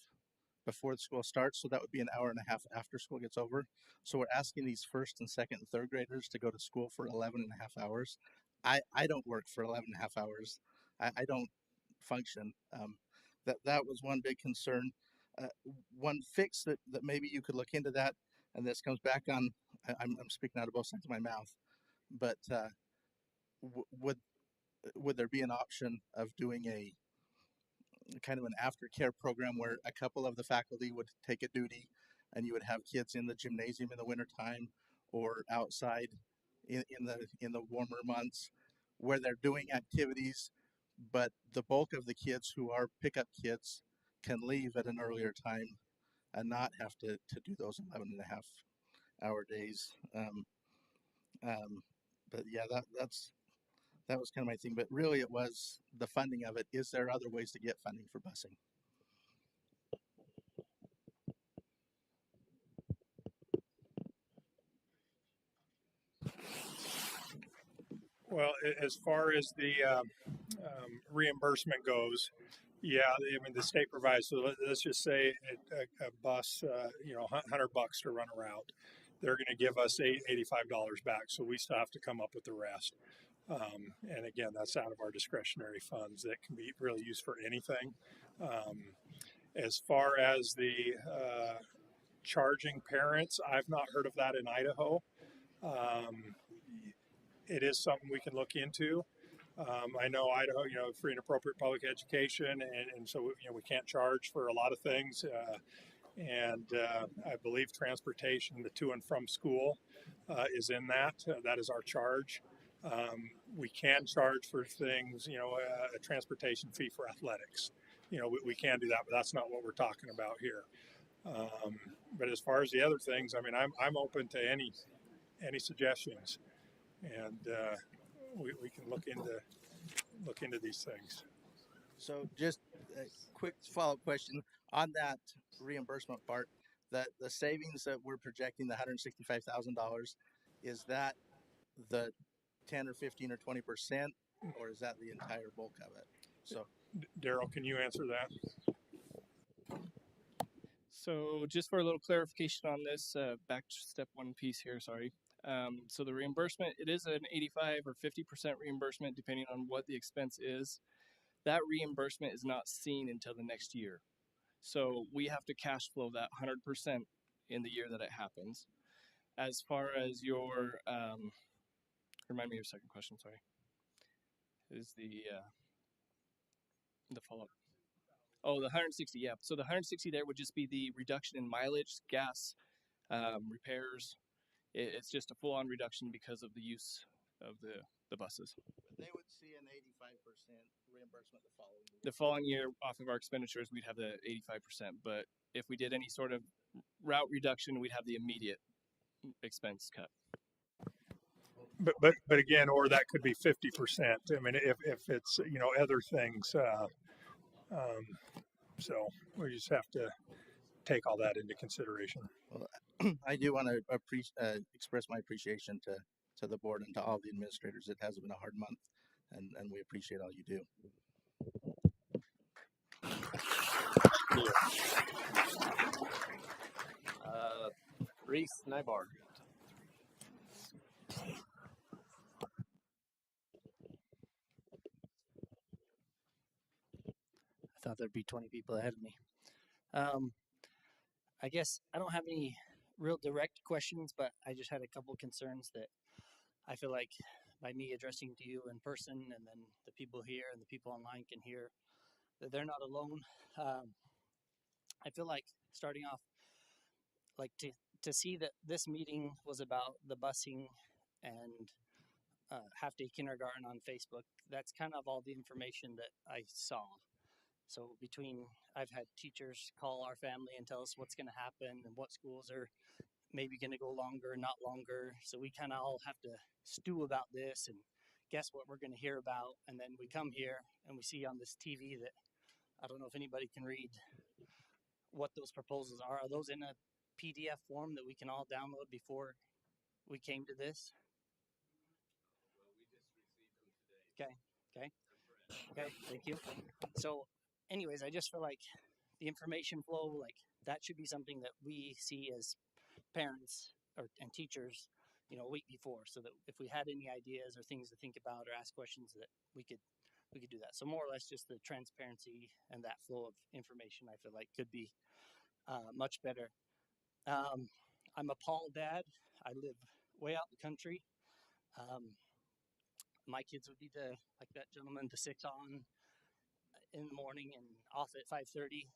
before the school starts. So that would be an hour and a half after school gets over. So we're asking these first and second and third graders to go to school for 11 and a half hours. I don't work for 11 and a half hours. I don't function. That was one big concern. Uh, One fix that maybe you could look into that, and this comes back on, I'm speaking out of both sides of my mouth, but would there be an option of doing a kind of an aftercare program where a couple of the faculty would take a duty, and you would have kids in the gymnasium in the wintertime, or outside in the warmer months, where they're doing activities, but the bulk of the kids who are pickup kids can leave at an earlier time and not have to do those 11 and a half hour days. But yeah, that was kind of my thing. But really, it was the funding of it. Is there other ways to get funding for busing? Well, as far as the reimbursement goes, yeah, I mean the state provides. So let's just say a bus, $100 to run a route, they're going to give us $85 back. So we still have to come up with the rest. And again, that's out of our discretionary funds that can be really used for anything. As far as the charging parents, I've not heard of that in Idaho. Um, it is something we can look into. I know Idaho, free and appropriate public education, and so we can't charge for a lot of things. And I believe transportation, the to and from school, is in that. That is our charge. We can charge for things, a transportation fee for athletics. We can do that, but that's not what we're talking about here. But as far as the other things, I mean, I'm open to any suggestions, and we can look into these things. So just a quick follow-up question on that reimbursement part. That the savings that we're projecting, the $165,000, is that the 10 or 15 or 20%, or is that the entire bulk of it? So Daryl, can you answer that? So just for a little clarification on this, back to step one piece here, sorry. So the reimbursement, it is an 85 or 50% reimbursement depending on what the expense is. That reimbursement is not seen until the next year. So we have to cash flow that 100% in the year that it happens. As far as your, remind me of your second question, sorry. Is the follow-up. Oh, the 160, yeah. So the 160 there would just be the reduction in mileage, gas, repairs. It's just a full-on reduction because of the use of the buses. but they would see an 85% reimbursement the following year. The following year, off of our expenditures, we'd have the 85%. But if we did any sort of route reduction, we'd have the immediate expense cut. But again, or that could be 50%. I mean, if it's other things. So we just have to take all that into consideration. Well, I do want to express my appreciation to the board and to all the administrators. It has been a hard month, and we appreciate all you do. Reese Nybar. I thought there'd be 20 people ahead of me. I guess I don't have any real direct questions, but I just had a couple concerns that I feel like by me addressing to you in person and then the people here and the people online can hear that they're not alone. I feel like starting off, like to see that this meeting was about the busing and half-day kindergarten on Facebook. That's kind of all the information that I saw. So I've had teachers call our family and tell us what's going to happen and what schools are maybe going to go longer, not longer. So we kind of all have to stew about this and guess what we're going to hear about. And then we come here and we see on this TV that I don't know if anybody can read what those proposals are. Are those in a PDF form that we can all download before we came to this? Okay, thank you. So anyways, I just feel like the information flow, like that should be something that we see as parents and teachers, a week before, so that if we had any ideas or things to think about or ask questions, that we could do that. So more or less just the transparency and that flow of information, I feel like could be much better. I'm a Paul dad. I live way out in the country. My kids would be like that gentleman, to 6 on in the morning and off at 5:30.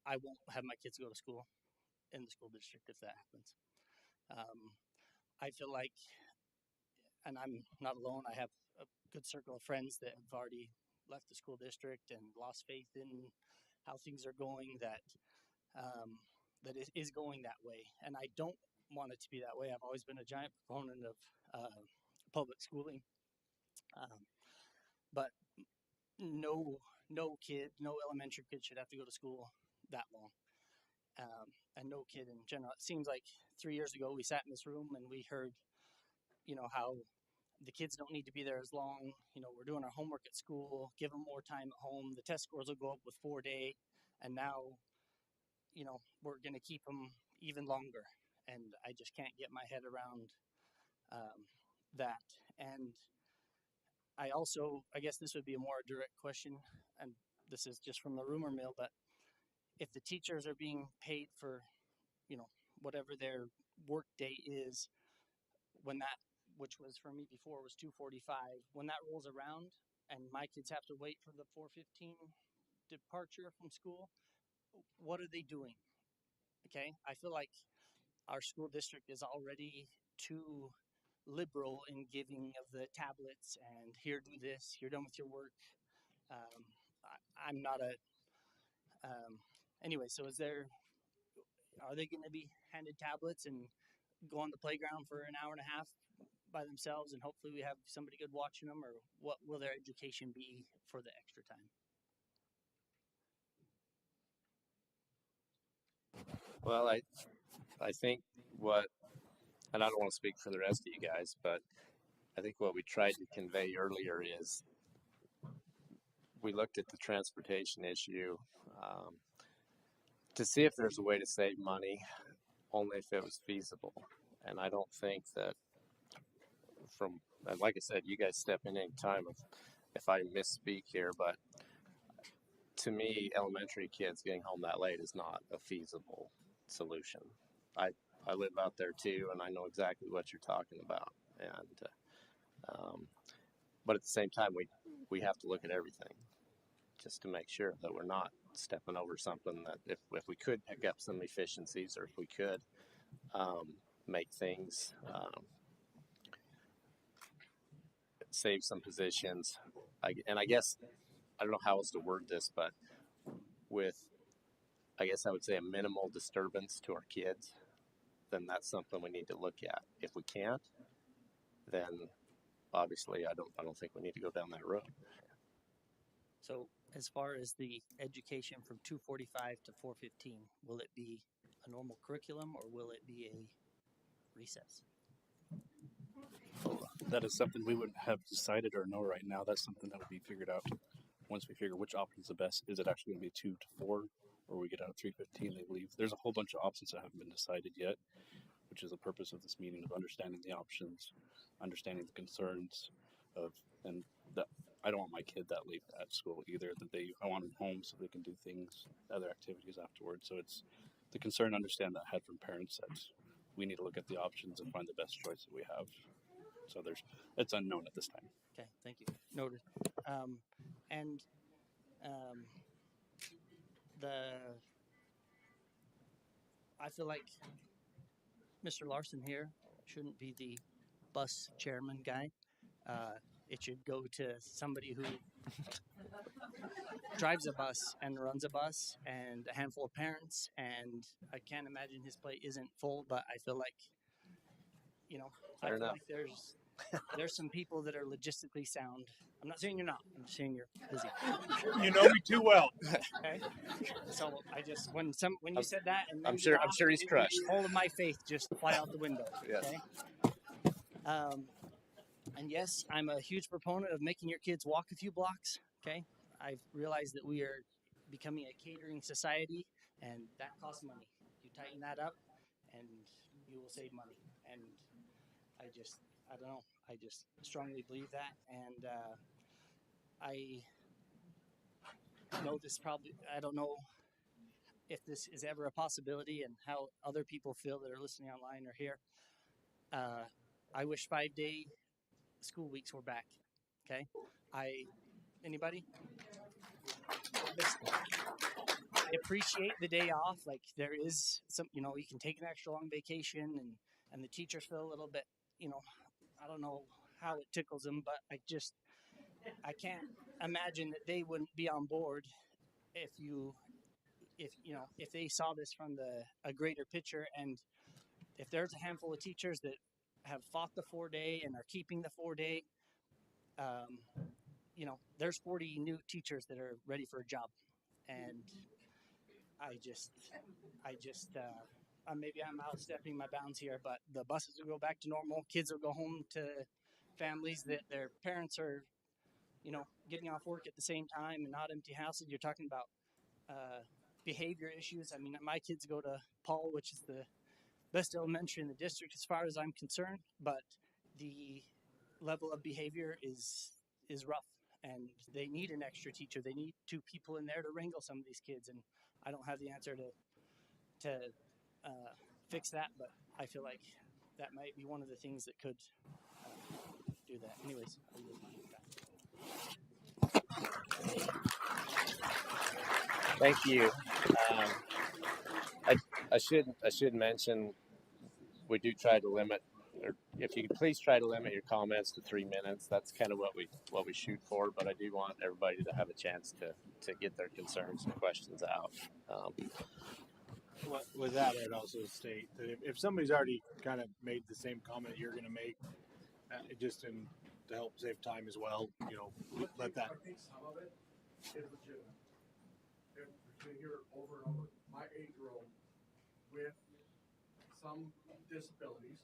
I won't have my kids go to school in the school district if that happens. I feel like, and I'm not alone, I have a good circle of friends that have already left the school district and lost faith in how things are going, that it is going that way. And I don't want it to be that way. I've always been a giant proponent of public schooling. But no elementary kid should have to go to school that long. And no kid in general. It seems like 3 years ago we sat in this room and we heard, how the kids don't need to be there as long. We're doing our homework at school, give them more time at home. The test scores will go up with 4-day. And now, we're going to keep them even longer. And I just can't get my head around that. And I guess this would be a more direct question, and this is just from the rumor mill, but if the teachers are being paid for whatever their work day is, when that, which was for me before was 2:45, when that rolls around and my kids have to wait for the 4:15 departure from school, what are they doing? Okay, I feel like our school district is already too liberal in giving of the tablets and here, do this, you're done with your work. I'm not a anyway. So are they going to be handed tablets and go on the playground for an hour and a half by themselves, and hopefully we have somebody good watching them, or what will their education be for the extra time? Well, I think and I don't want to speak for the rest of you guys, but I think what we tried to convey earlier is we looked at the transportation issue to see if there's a way to save money, only if it was feasible. And I don't think that and like I said, you guys step in any time if I misspeak here, but to me, elementary kids getting home that late is not a feasible solution. I live out there too, and I know exactly what you're talking about. And but at the same time, we have to look at everything just to make sure that we're not stepping over something that if we could pick up some efficiencies, or if we could make things save some positions. And I guess I don't know how else to word this, but with I guess I would say a minimal disturbance to our kids, then that's something we need to look at. If we can't, then obviously I don't think we need to go down that road. So as far as the education from 2:45 to 4:15, will it be a normal curriculum or will it be a recess? That is something we wouldn't have decided or know right now. That's something that would be figured out once we figure which option is the best. Is it actually going to be 2 to 4, or we get out at 3:15? They leave. There's a whole bunch of options that haven't been decided yet, which is the purpose of this meeting, of understanding the options, understanding the concerns and that I don't want my kid that late at school either. I want them home so they can do things, other activities afterwards. So it's the concern, understand that I had from parents, that we need to look at the options and find the best choice that we have. So it's unknown at this time. Okay, thank you. Noted. And I feel like Mr. Larson here shouldn't be the bus chairman guy. It should go to somebody who drives a bus and runs a bus, and a handful of parents. And I can't imagine his plate isn't full, but I feel like, Fair enough. There's some people that are logistically sound. I'm not saying you're not. I'm just saying you're busy. You know me too well. Okay. So I just when you said that, and I'm sure he's crushed. All of my faith just fly out the window. Yes. Okay. And yes, I'm a huge proponent of making your kids walk a few blocks. Okay. I've realized that we are becoming a catering society, and that costs money. You tighten that up, and you will save money. And I don't know. I just strongly believe that, and I know this probably. I don't know if this is ever a possibility, and how other people feel that are listening online or here. I wish 5-day school weeks were back. Okay, anybody? I appreciate the day off. Like, there is some, you can take an extra long vacation, and the teachers feel a little bit, I don't know how it tickles them, but I can't imagine that they wouldn't be on board if they saw this from a greater picture. And if there's a handful of teachers that have fought the 4-day and are keeping the 4-day, there's 40 new teachers that are ready for a job. And maybe I'm outstepping my bounds here, but the buses will go back to normal. Kids will go home to families that their parents are, getting off work at the same time, and not empty houses. You're talking about behavior issues. I mean, my kids go to Paul, which is the best elementary in the district as far as I'm concerned, but the level of behavior is rough, and they need an extra teacher. They need 2 people in there to wrangle some of these kids, and I don't have the answer to fix that, but I feel like that might be one of the things that could do that. Anyways, I'll use my back. Thank you. I should mention we do try to limit, or if you could please try to limit your comments to 3 minutes. That's kind of what we shoot for. But I do want everybody to have a chance to get their concerns and questions out. With that, I'd also state that if somebody's already kind of made the same comment you're going to make, just to help save time as well, let that. I think some of it is legitimate. If you hear it over and over, my 8-year-old with some disabilities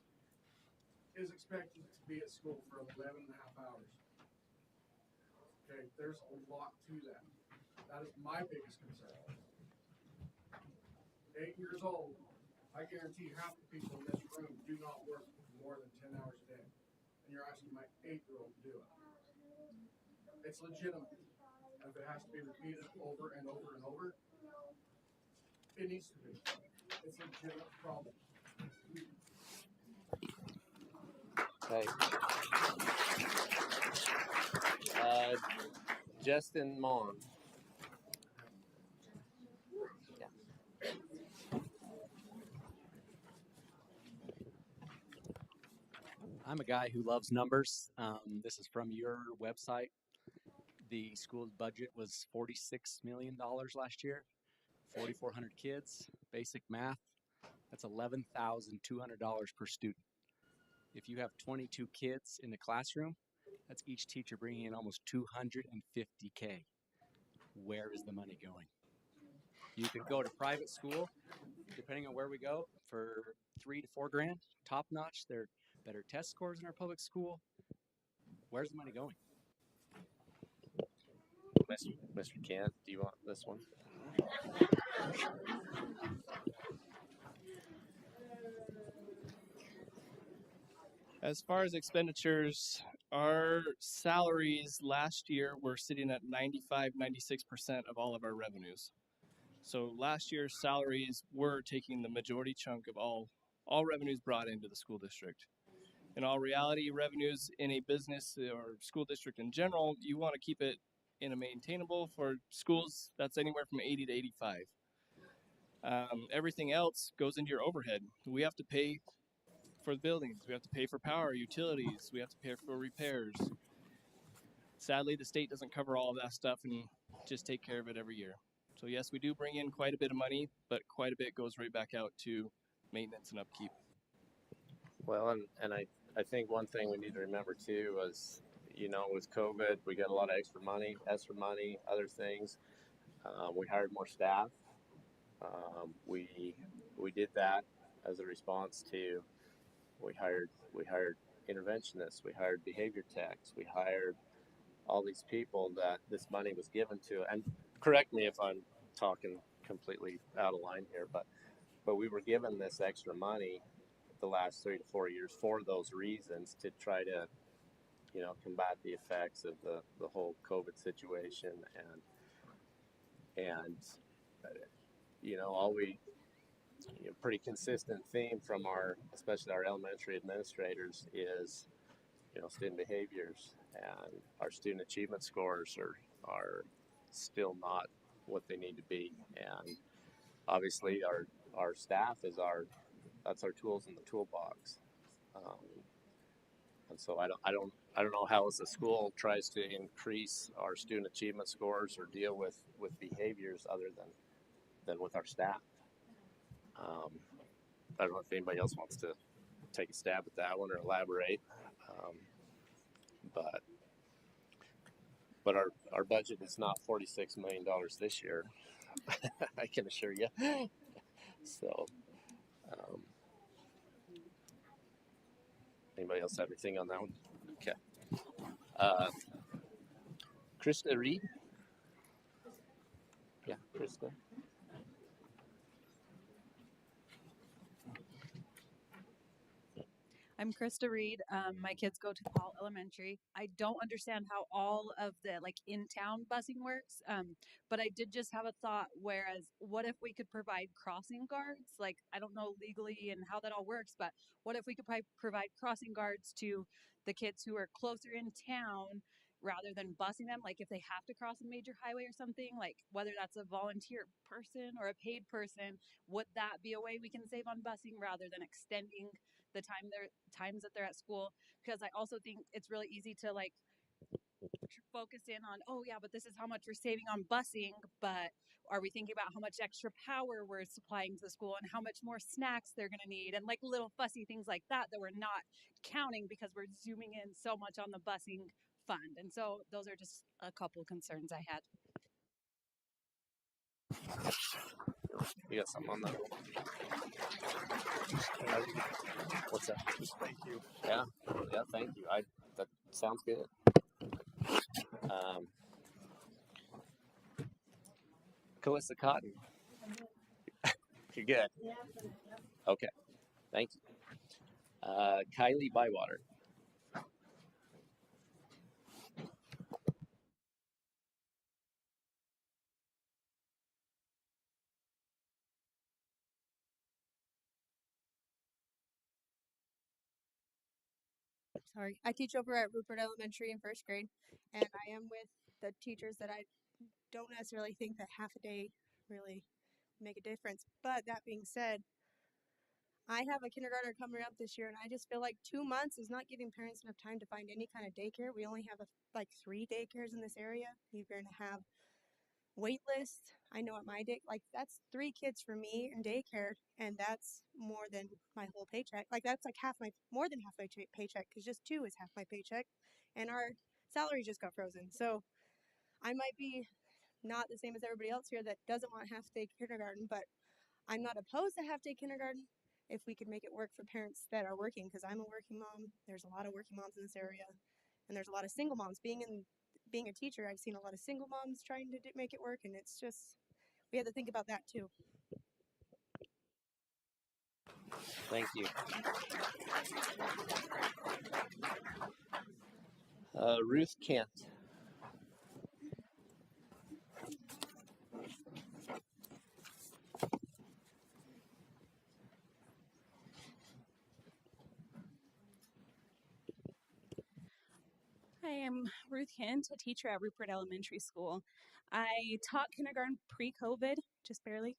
is expected to be at school for 11 and a half hours. Okay, there's a lot to that. That is my biggest concern. 8 years old, I guarantee half the people in this room do not work more than 10 hours a day. And you're asking my 8-year-old to do it. It's legitimate. And if it has to be repeated over and over and over, it needs to be. It's a legitimate problem. Okay. Justin Mon. I'm a guy who loves numbers. This is from your website. The school's budget was $46 million last year, 4,400 kids, basic math. That's $11,200 per student. If you have 22 kids in the classroom, that's each teacher bringing in almost $250K. Where is the money going? You can go to private school, depending on where we go, for $3 to $4 grand, top notch. They're better test scores in our public school. Where's the money going? Mr. Kent, do you want this one? As far as expenditures, our salaries last year were sitting at 95, 96% of all of our revenues. So last year's salaries were taking the majority chunk of all revenues brought into the school district. In all reality, revenues in a business or school district in general, you want to keep it in a maintainable. For schools, that's anywhere from 80 to 85. Everything else goes into your overhead. We have to pay for the buildings. We have to pay for power, utilities. We have to pay for repairs. Sadly, the state doesn't cover all of that stuff and just take care of it every year. So yes, we do bring in quite a bit of money, but quite a bit goes right back out to maintenance and upkeep. Well, and I think one thing we need to remember too was, with COVID, we got a lot of extra money, other things. We hired more staff. We did that as a response to, we hired interventionists, we hired behavior techs, we hired all these people that this money was given to. And correct me if I'm talking completely out of line here, but we were given this extra money the last 3 to 4 years for those reasons, to try to, combat the effects of the whole COVID situation. And pretty consistent theme from especially our elementary administrators is, student behaviors, and our student achievement scores are still not what they need to be. And obviously our staff that's our tools in the toolbox. And so I don't know how as a school tries to increase our student achievement scores or deal with behaviors other than with our staff. I don't know if anybody else wants to take a stab at that one or elaborate. But our budget is not $46 million this year. I can assure you. So, anybody else have anything on that one? Okay. Krista Reed. Yeah, Krista. I'm Krista Reed. My kids go to Paul Elementary. I don't understand how all of the like in-town busing works, but I did just have a thought. Whereas, what if we could provide crossing guards? Like, I don't know legally and how that all works, but what if we could provide crossing guards to the kids who are closer in town rather than busing them? Like, if they have to cross a major highway or something, like whether that's a volunteer person or a paid person, would that be a way we can save on busing rather than extending the times that they're at school? Because I also think it's really easy to like focus in on, oh yeah, but this is how much we're saving on busing, but are we thinking about how much extra power we're supplying to the school and how much more snacks they're going to need and like little fussy things like that that we're not counting because we're zooming in so much on the busing fund. And so those are just a couple concerns I had. You got something on that? What's that? Thank you. Yeah, thank you. That sounds good. Calissa Cotton. You're good. Okay, thank you. Kylie Bywater. Sorry, I teach over at Rupert Elementary in first grade, and I am with the teachers that I don't necessarily think that half a day really make a difference. But that being said, I have a kindergartner coming up this year, and I just feel like 2 months is not giving parents enough time to find any kind of daycare. We only have like 3 daycares in this area. You're going to have wait lists. I know at my day, like that's 3 kids for me in daycare, and that's more than my whole paycheck. Like that's like more than half my paycheck, because just 2 is half my paycheck, and our salary just got frozen. So I might be not the same as everybody else here that doesn't want half day kindergarten, but I'm not opposed to half day kindergarten if we could make it work for parents that are working, because I'm a working mom. There's a lot of working moms in this area, and there's a lot of single moms. Being a teacher, I've seen a lot of single moms trying to make it work, and it's just, we have to think about that too. Thank you. Ruth Kent. Hi, I'm Ruth Hint, a teacher at Rupert Elementary School. I taught kindergarten pre-COVID, just barely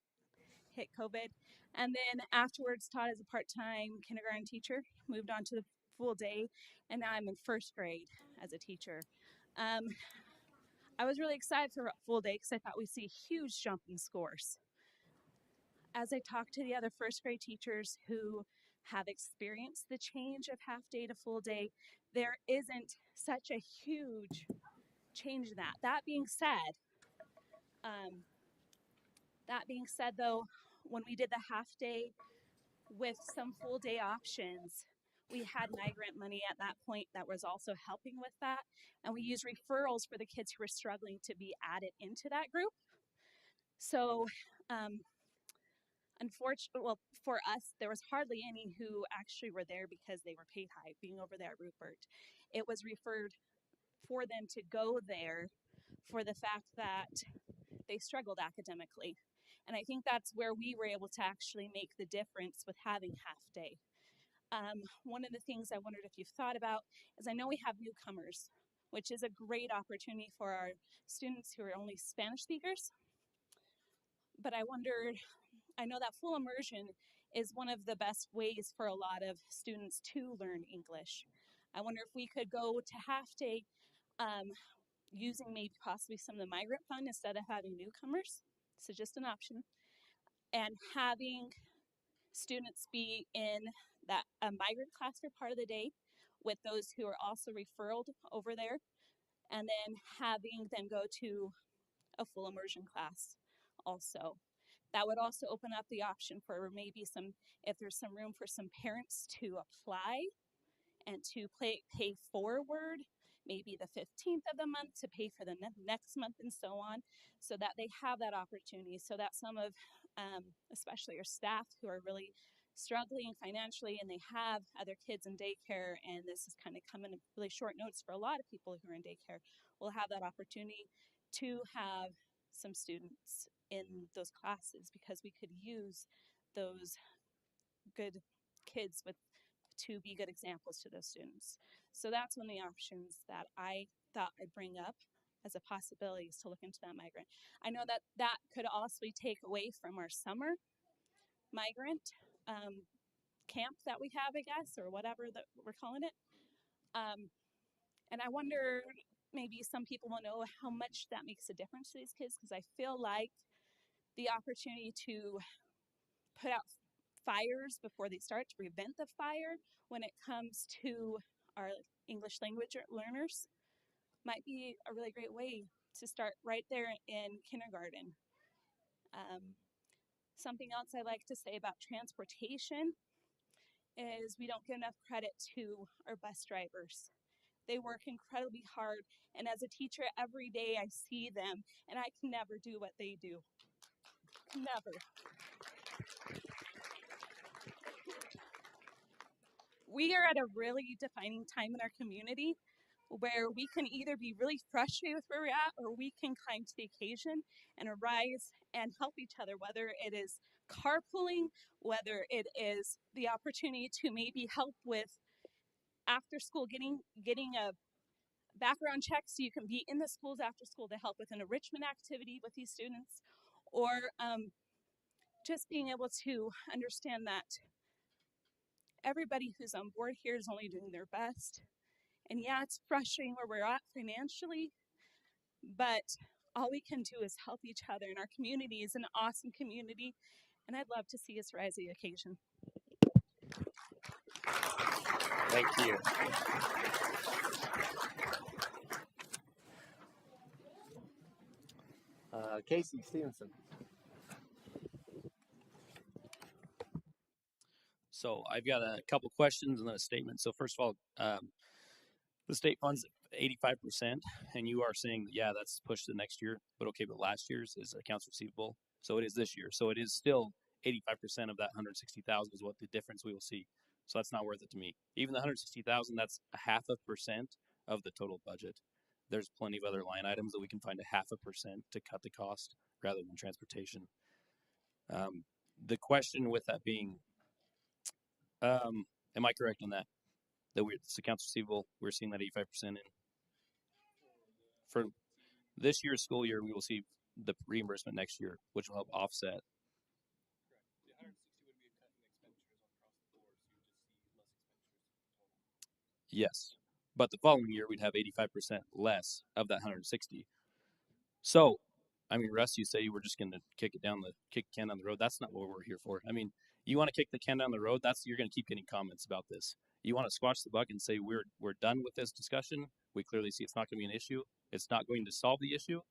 hit COVID, and then afterwards taught as a part-time kindergarten teacher, moved on to the full day, and now I'm in first grade as a teacher. I was really excited for full day because I thought we'd see a huge jump in scores. As I talked to the other first grade teachers who have experienced the change of half day to full day, there isn't such a huge change in that. That being said, though, when we did the half day with some full day options, we had migrant money at that point that was also helping with that, and we used referrals for the kids who were struggling to be added into that group. So unfortunately, well, for us, there was hardly any who actually were there because they were paid high being over there at Rupert. It was referred for them to go there for the fact that they struggled academically. And I think that's where we were able to actually make the difference with having half day. One of the things I wondered if you've thought about is, I know we have newcomers, which is a great opportunity for our students who are only Spanish speakers. But I wondered, I know that full immersion is one of the best ways for a lot of students to learn English. I wonder if we could go to half day using maybe possibly some of the migrant fund instead of having newcomers. So just an option. And having students be in that a migrant class for part of the day with those who are also referred over there, and then having them go to a full immersion class also. That would also open up the option for maybe some, if there's some room for some parents to apply and to pay forward, maybe the 15th of the month to pay for the next month and so on, so that they have that opportunity, so that some of, especially our staff who are really struggling financially and they have other kids in daycare, and this is kind of coming really short notice for a lot of people who are in daycare, will have that opportunity to have some students in those classes, because we could use those good kids with to be good examples to those students. So that's one of the options that I thought I'd bring up as a possibility, is to look into that migrant. I know that that could also take away from our summer migrant camp that we have, I guess, or whatever that we're calling it. And I wonder, maybe some people will know how much that makes a difference to these kids, because I feel like the opportunity to put out fires before they start, to prevent the fire when it comes to our English language learners, might be a really great way to start right there in kindergarten. Something else I like to say about transportation is we don't give enough credit to our bus drivers. They work incredibly hard, and as a teacher, every day I see them, and I can never do what they do. Never. We are at a really defining time in our community where we can either be really frustrated with where we're at, or we can climb to the occasion and arise and help each other, whether it is carpooling, whether it is the opportunity to maybe help with after school, getting a background check so you can be in the schools after school to help with an enrichment activity with these students, or just being able to understand that everybody who's on board here is only doing their best. And yeah, it's frustrating where we're at financially, but all we can do is help each other. And our community is an awesome community, and I'd love to see us rise to the occasion. Thank you. Casey Stevenson. So I've got a couple questions and then a statement. So first of all, the state funds 85%, and you are saying, yeah, that's pushed to the next year. But okay, but last year's is accounts receivable, so it is this year. So it is still 85% of that 160,000 is what the difference we will see. So that's not worth it to me. Even the 160,000, that's a 0.5% of the total budget. There's plenty of other line items that we can find a 0.5% to cut the cost rather than transportation. The question with that being, am I correct on that? That it's accounts receivable, we're seeing that 85% in. For this year's school year, we will see the reimbursement next year, which will help offset. Yes, but the following year we'd have 85% less of that 160. So, I mean, Russ, you say you were just going to kick the can down the road. That's not what we're here for. I mean, you want to kick the can down the road. You're going to keep getting comments about this. You want to squash the buck and say we're done with this discussion. We clearly see it's not going to be an issue. It's not going to solve the issue.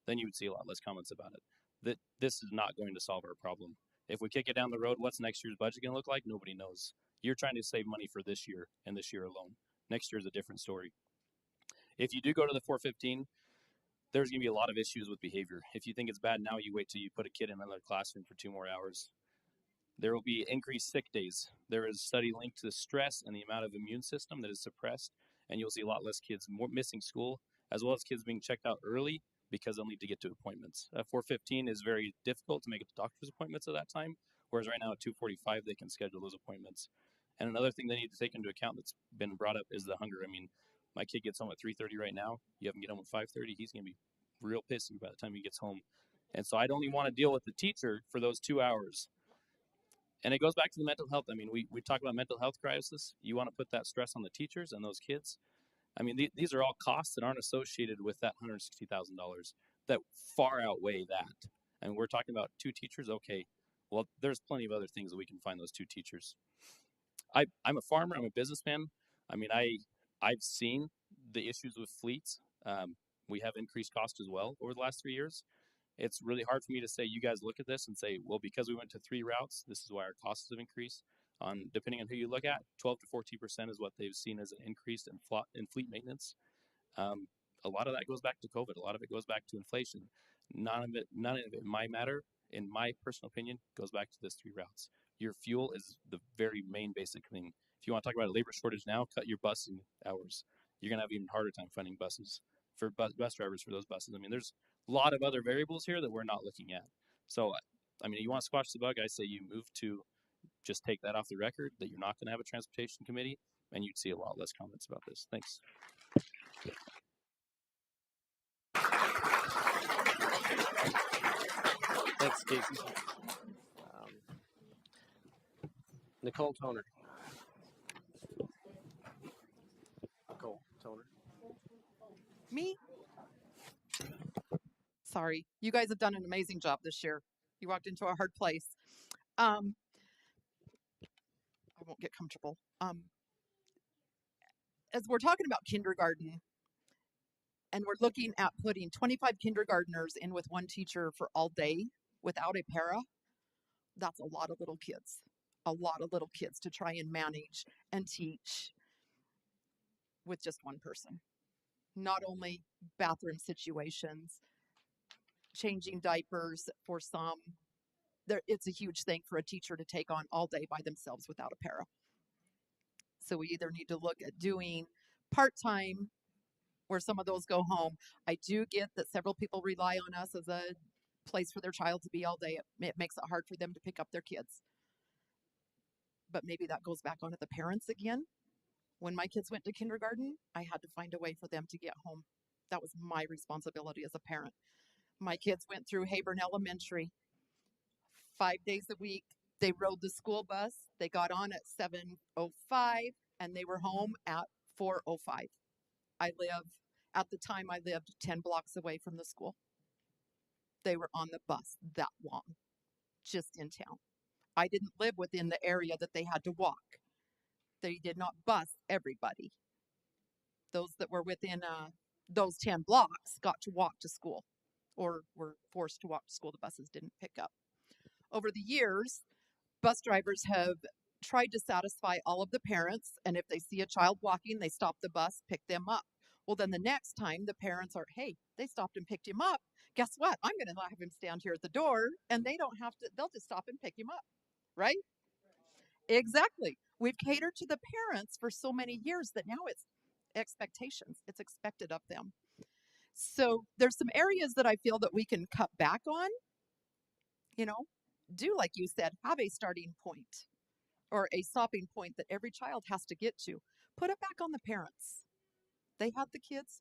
Then you would see a lot less comments about it. That this is not going to solve our problem. If we kick it down the road, what's next year's budget going to look like? Nobody knows. You're trying to save money for this year and this year alone. Next year is a different story. If you do go to the 415, there's going to be a lot of issues with behavior. If you think it's bad now, you wait till you put a kid in another classroom for 2 more hours. There will be increased sick days. There is a study linked to the stress and the amount of immune system that is suppressed, and you'll see a lot less kids missing school, as well as kids being checked out early because they'll need to get to appointments. 4:15 is very difficult to make it to doctor's appointments at that time, whereas right now at 2:45 they can schedule those appointments. And another thing they need to take into account that's been brought up is the hunger. I mean, my kid gets home at 3:30 right now. You have him get home at 5:30. He's going to be real pissy by the time he gets home. And so I don't even want to deal with the teacher for those 2 hours. And it goes back to the mental health. I mean, we talk about mental health crisis. You want to put that stress on the teachers and those kids. I mean, these are all costs that aren't associated with that $160,000 that far outweigh that. And we're talking about 2 teachers. Okay, well, there's plenty of other things that we can find those 2 teachers. I'm a farmer. I'm a businessman. I mean, I've seen the issues with fleets. We have increased cost as well over the last 3 years. It's really hard for me to say, you guys look at this and say, well, because we went to 3 routes, this is why our costs have increased. Depending on who you look at, 12 to 14% is what they've seen as an increase in fleet maintenance. A lot of that goes back to COVID. A lot of it goes back to inflation. None of it, in my personal opinion, goes back to this 3 routes. your fuel is the very main basic thing. If you want to talk about a labor shortage now, cut your busing hours. You're going to have even harder time finding buses for bus drivers for those buses. I mean, there's a lot of other variables here that we're not looking at. So, I mean, you want to squash the bug, I say you move to just take that off the record, that you're not going to have a transportation committee, and you'd see a lot less comments about this. Thanks. Thanks, Casey. Nicole Toner. Nicole Toner. Me? Sorry. You guys have done an amazing job this year. You walked into a hard place. I won't get comfortable. As we're talking about kindergarten, and we're looking at putting 25 kindergartners in with one teacher for all day without a para, that's a lot of little kids. A lot of little kids to try and manage and teach with just one person. Not only bathroom situations, changing diapers for some. It's a huge thing for a teacher to take on all day by themselves without a para. So we either need to look at doing part-time where some of those go home. I do get that several people rely on us as a place for their child to be all day. It makes it hard for them to pick up their kids. But maybe that goes back onto the parents again. When my kids went to kindergarten, I had to find a way for them to get home. That was my responsibility as a parent. My kids went through Hayburn Elementary 5 days a week. They rode the school bus. They got on at 7:05 and they were home at 4:05. At the time, I lived 10 blocks away from the school. They were on the bus that long, just in town. I didn't live within the area that they had to walk. They did not bus everybody. Those that were within those 10 blocks got to walk to school or were forced to walk to school. The buses didn't pick up. Over the years, bus drivers have tried to satisfy all of the parents, and if they see a child walking, they stop the bus, pick them up. Well, then the next time the parents are, hey, they stopped and picked him up. Guess what? I'm going to have him stand here at the door, and they don't have to, they'll just stop and pick him up, right? Exactly. We've catered to the parents for so many years that now it's expectations. It's expected of them. So there's some areas that I feel that we can cut back on, do like you said, have a starting point or a stopping point that every child has to get to. Put it back on the parents. They had the kids.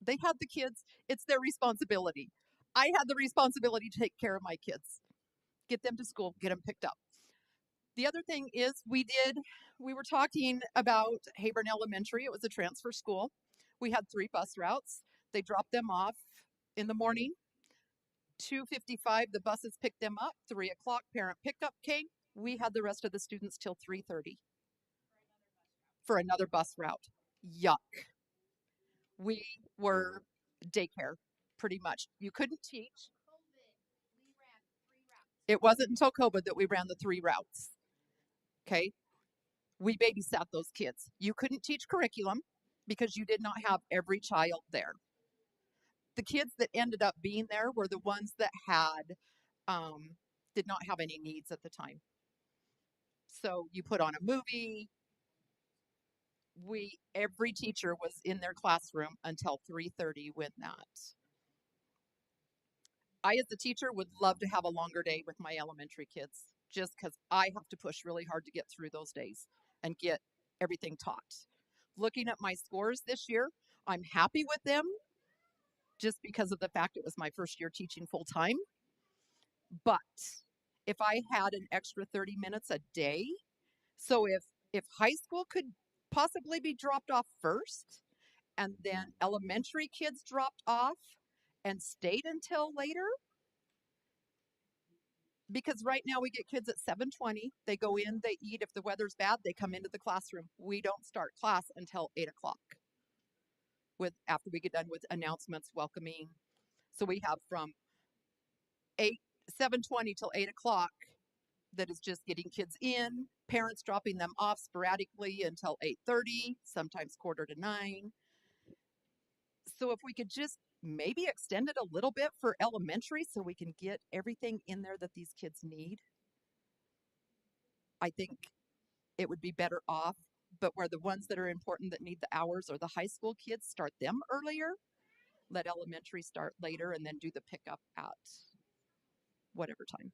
They had the kids. It's their responsibility. I had the responsibility to take care of my kids, get them to school, get them picked up. The other thing is we were talking about Hayburn Elementary. It was a transfer school. We had 3 bus routes. They dropped them off in the morning. 2:55, the buses picked them up. 3 o'clock, parent pickup came. We had the rest of the students till 3:30 for another bus route. Yuck. We were daycare, pretty much. You couldn't teach. It wasn't until COVID that we ran the 3 routes. Okay. We babysat those kids. You couldn't teach curriculum because you did not have every child there. The kids that ended up being there were the ones that did not have any needs at the time. So you put on a movie. Every teacher was in their classroom until 3:30 when that. I, as a teacher, would love to have a longer day with my elementary kids just because I have to push really hard to get through those days and get everything taught. Looking at my scores this year, I'm happy with them just because of the fact it was my first year teaching full time. But if I had an extra 30 minutes a day, so if high school could possibly be dropped off first and then elementary kids dropped off and stayed until later, because right now we get kids at 7:20, they go in, they eat. If the weather's bad, they come into the classroom. We don't start class until 8 o'clock after we get done with announcements, welcoming. So we have from 7:20 till 8 o'clock that is just getting kids in, parents dropping them off sporadically until 8:30, sometimes 8:45. So if we could just maybe extend it a little bit for elementary so we can get everything in there that these kids need, I think it would be better off, but where the ones that are important that need the hours or the high school kids, start them earlier, let elementary start later, and then do the pickup at whatever time.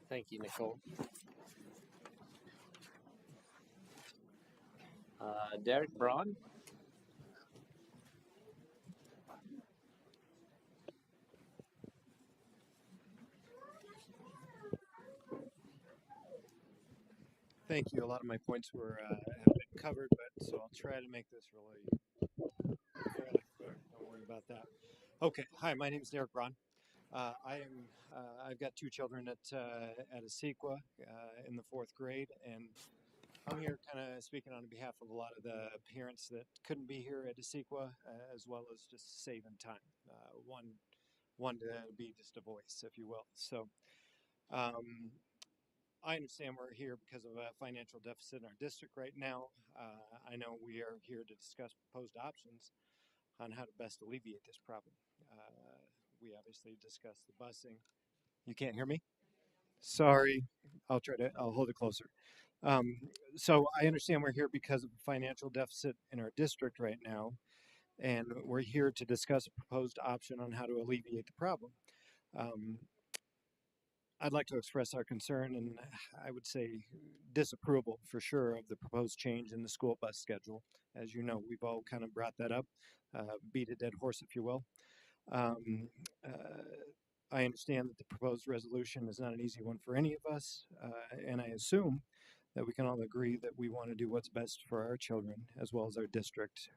Thank you, Nicole. Derek Braun. Thank you. A lot of my points have been covered, but so I'll try to make this really fairly quick. Don't worry about that. Okay. Hi, my name is Derek Braun. I've got two children at Asequa in the 4th grade, and I'm here kind of speaking on behalf of a lot of the parents that couldn't be here at Asequa, as well as just saving time. One to be just a voice, if you will. So. I understand we're here because of a financial deficit in our district right now. I know we are here to discuss proposed options on how to best alleviate this problem. We obviously discussed the busing. You can't hear me? Sorry, I'll hold it closer. So I understand we're here because of a financial deficit in our district right now, and we're here to discuss a proposed option on how to alleviate the problem. I'd like to express our concern and I would say disapproval for sure of the proposed change in the school bus schedule. As you know, we've all kind of brought that up, beat a dead horse, if you will. I understand that the proposed resolution is not an easy one for any of us, and I assume that we can all agree that we want to do what's best for our children as well as our district,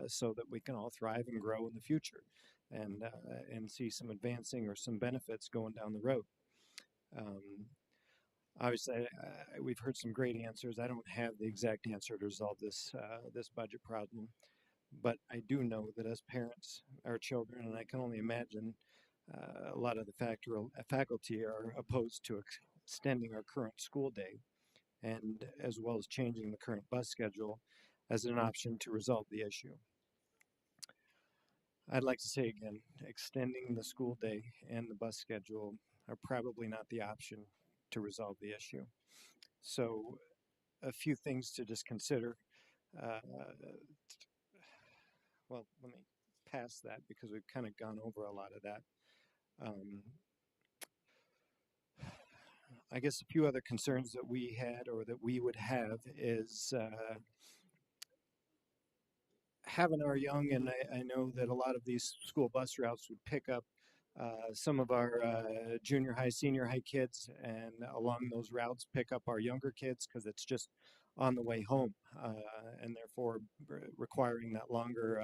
so that we can all thrive and grow in the future, and see some advancing or some benefits going down the road. Obviously, we've heard some great answers. I don't have the exact answer to resolve this budget problem, but I do know that as parents, our children, and I can only imagine a lot of the faculty are opposed to extending our current school day, and as well as changing the current bus schedule as an option to resolve the issue. I'd like to say again, extending the school day and the bus schedule are probably not the option to resolve the issue. So a few things to just consider. Well, let me pass that because we've kind of gone over a lot of that. I guess a few other concerns that we had or that we would have is having our young, and I know that a lot of these school bus routes would pick up some of our junior high, senior high kids, and along those routes pick up our younger kids because it's just on the way home, and therefore requiring that longer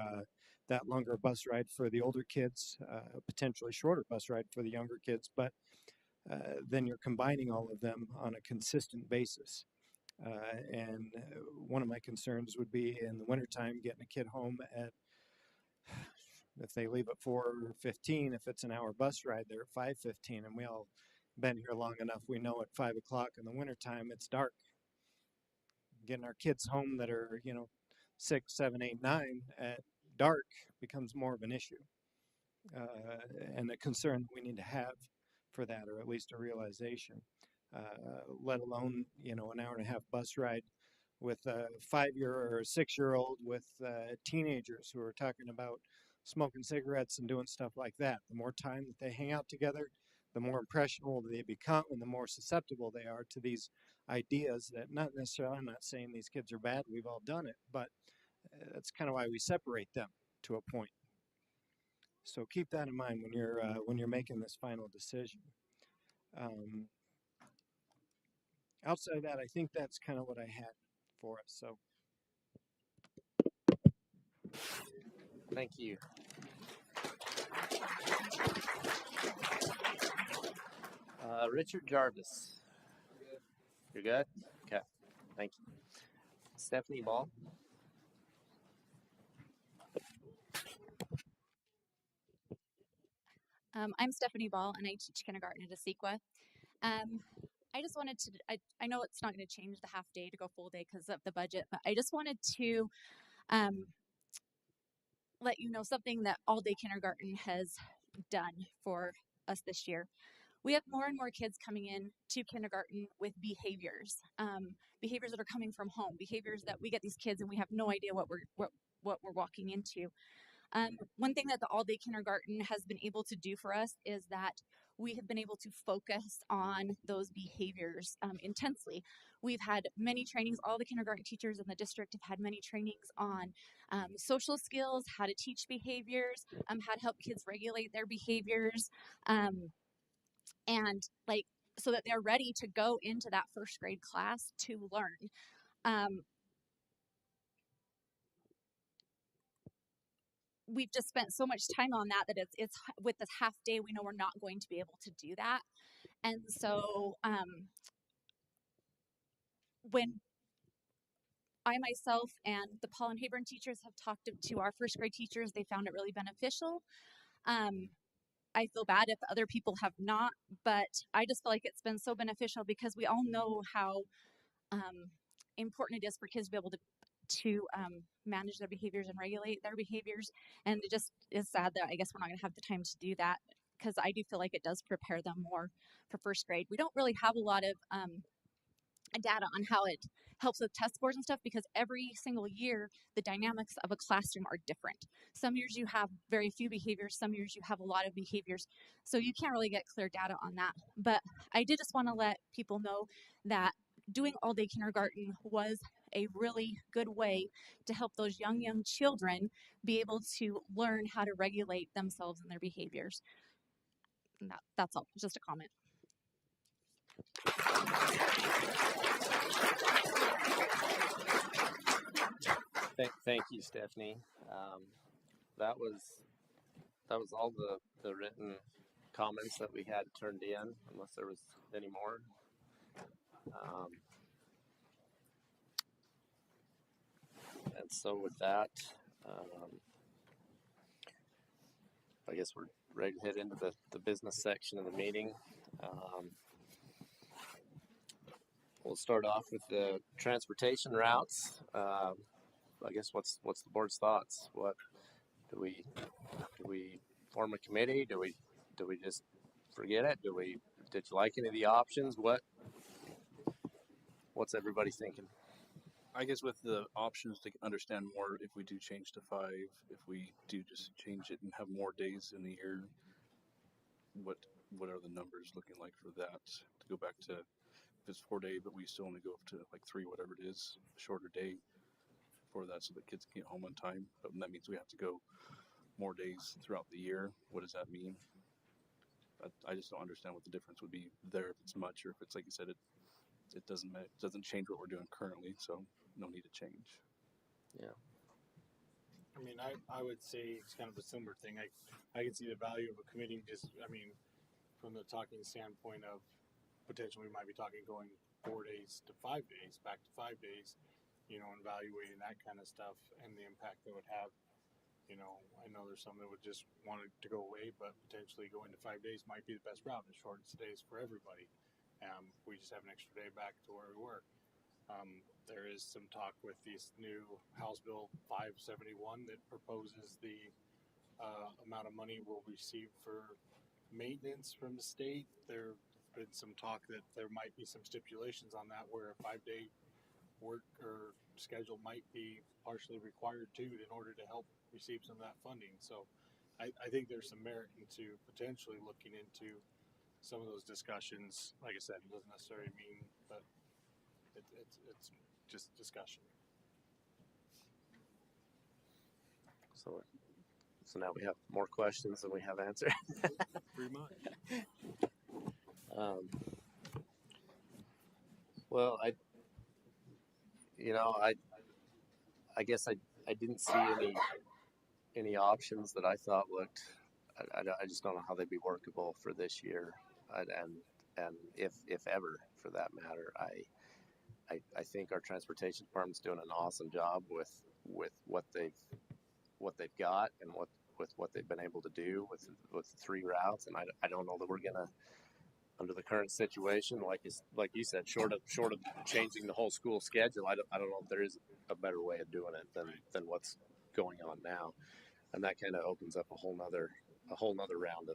bus ride for the older kids, potentially shorter bus ride for the younger kids, but then you're combining all of them on a consistent basis. And one of my concerns would be in the wintertime getting a kid home at, if they leave at 4:15, if it's an hour bus ride, they're at 5:15, and we all been here long enough. We know at 5 o'clock in the wintertime it's dark. Getting our kids home that are 6, 7, 8, 9 at dark becomes more of an issue, and a concern we need to have for that, or at least a realization. Let alone an hour and a half bus ride with a 5-year or a 6-year-old with teenagers who are talking about smoking cigarettes and doing stuff like that. The more time that they hang out together, the more impressionable they become and the more susceptible they are to these ideas that not necessarily, I'm not saying these kids are bad, we've all done it, but that's kind of why we separate them to a point. So keep that in mind when you're making this final decision. Outside of that, I think that's kind of what I had for us. So, Thank you. Richard Jarvis. You're good? Okay. Thank you. Stephanie Ball. I'm Stephanie Ball, and I teach kindergarten at Asequa. I just wanted to, I know it's not going to change the half day to go full day because of the budget, but I just wanted to let you know something that all day kindergarten has done for us this year. we have more and more kids coming in to kindergarten with behaviors, behaviors that are coming from home, behaviors that we get these kids and we have no idea what we're walking into. One thing that the all-day kindergarten has been able to do for us is that we have been able to focus on those behaviors intensely. We've had many trainings, all the kindergarten teachers in the district have had many trainings on social skills, how to teach behaviors, how to help kids regulate their behaviors, and like so that they're ready to go into that first grade class to learn. We've just spent so much time on that it's with this half day we know we're not going to be able to do that, and so when I myself and the Paul and Hayburn teachers have talked to our first grade teachers, they found it really beneficial. I feel bad if other people have not, but I just feel like it's been so beneficial because we all know how important it is for kids to be able to manage their behaviors and regulate their behaviors. And it just is sad that I guess we're not going to have the time to do that, because I do feel like it does prepare them more for first grade. We don't really have a lot of data on how it helps with test scores and stuff, because every single year the dynamics of a classroom are different. Some years you have very few behaviors, some years you have a lot of behaviors, so you can't really get clear data on that. But I did just want to let people know that doing all day kindergarten was a really good way to help those young children be able to learn how to regulate themselves and their behaviors. And that's all, just a comment. Thank you, Stephanie. That was all the written comments that we had turned in, unless there was any more. And so with that, I guess we're ready to head into the business section of the meeting. We'll start off with the transportation routes. I guess what's the board's thoughts? What do we form a committee? Do we just forget it? Did you like any of the options? What's everybody thinking? I guess with the options to understand more, if we do change to 5, if we do just change it and have more days in the year, what are the numbers looking like for that? To go back to, if it's 4-day, but we still only go up to like 3, whatever it is, a shorter day for that, so that kids can get home on time. But that means we have to go more days throughout the year. What does that mean? I just don't understand what the difference would be there, if it's much, or if it's like you said, it doesn't change what we're doing currently, so no need to change. Yeah. I mean, I would say it's kind of a similar thing. I can see the value of a committee, from the talking standpoint of potentially we might be talking going 4 days to 5 days, back to 5 days, and evaluating that kind of stuff and the impact that would have. I know there's some that would just want it to go away, but potentially going to 5 days might be the best route. It shortens the days for everybody. We just have an extra day back to where we were. There is some talk with this new House Bill 571 that proposes the amount of money we'll receive for maintenance from the state. There's been some talk that there might be some stipulations on that, where a 5-day work or schedule might be partially required too, in order to help receive some of that funding. So I think there's some merit into potentially looking into some of those discussions. Like I said, it doesn't necessarily mean, but it's just discussion. So now we have more questions than we have answers. Pretty much. Well, I guess I didn't see any options that I thought looked. I just don't know how they'd be workable for this year, and if ever, for that matter. I think our transportation department's doing an awesome job with what they've got and with what they've been able to do with 3 routes, and I don't know that we're gonna, under the current situation, like you said, short of changing the whole school schedule, I don't know if there is a better way of doing it than what's going on now, and that kind of opens up a whole nother round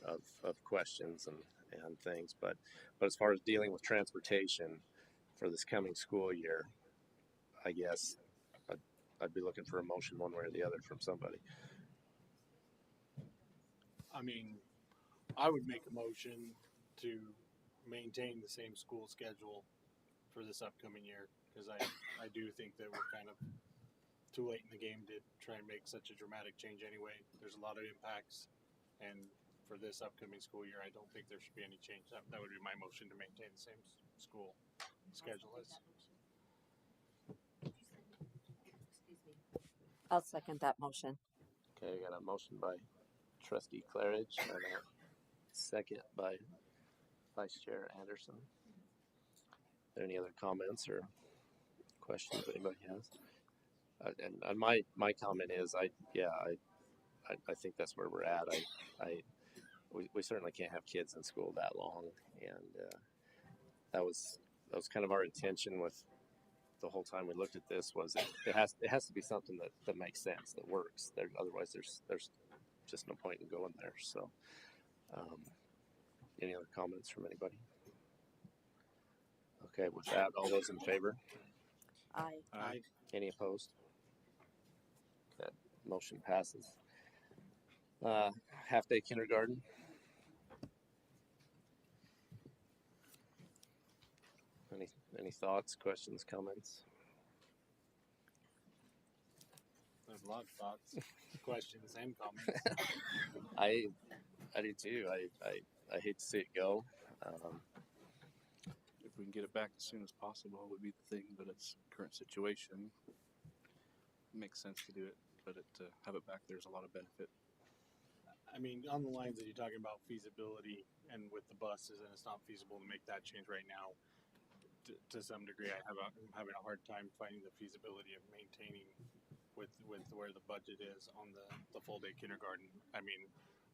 of questions and things. But as far as dealing with transportation for this coming school year, I guess I'd be looking for a motion one way or the other from somebody. I mean, I would make a motion to maintain the same school schedule for this upcoming year, because I do think that we're kind of too late in the game to try and make such a dramatic change anyway. There's a lot of impacts, and for this upcoming school year, I don't think there should be any change. That would be my motion, to maintain the same school schedule as. I'll second that motion. Okay, I got a motion by Trustee Claridge and a second by Vice Chair Anderson. Are there any other comments or questions anybody has? And my comment is, I think that's where we're at. We certainly can't have kids in school that long, and that was kind of our intention with the whole time we looked at this. Was it has to be something that makes sense, that works. Otherwise there's just no point in going there. So, any other comments from anybody? Okay, with that, all those in favor? Aye. Aye. Any opposed? That motion passes. Half-day kindergarten. Any thoughts, questions, comments? There's a lot of thoughts, questions, and comments. I do too. I hate to see it go. If we can get it back as soon as possible would be the thing, but it's current situation. It makes sense to do it, but to have it back, there's a lot of benefit. I mean, on the lines that you're talking about feasibility, and with the buses, and it's not feasible to make that change right now. To some degree, I'm having a hard time finding the feasibility of maintaining with where the budget is on the full day kindergarten. I mean,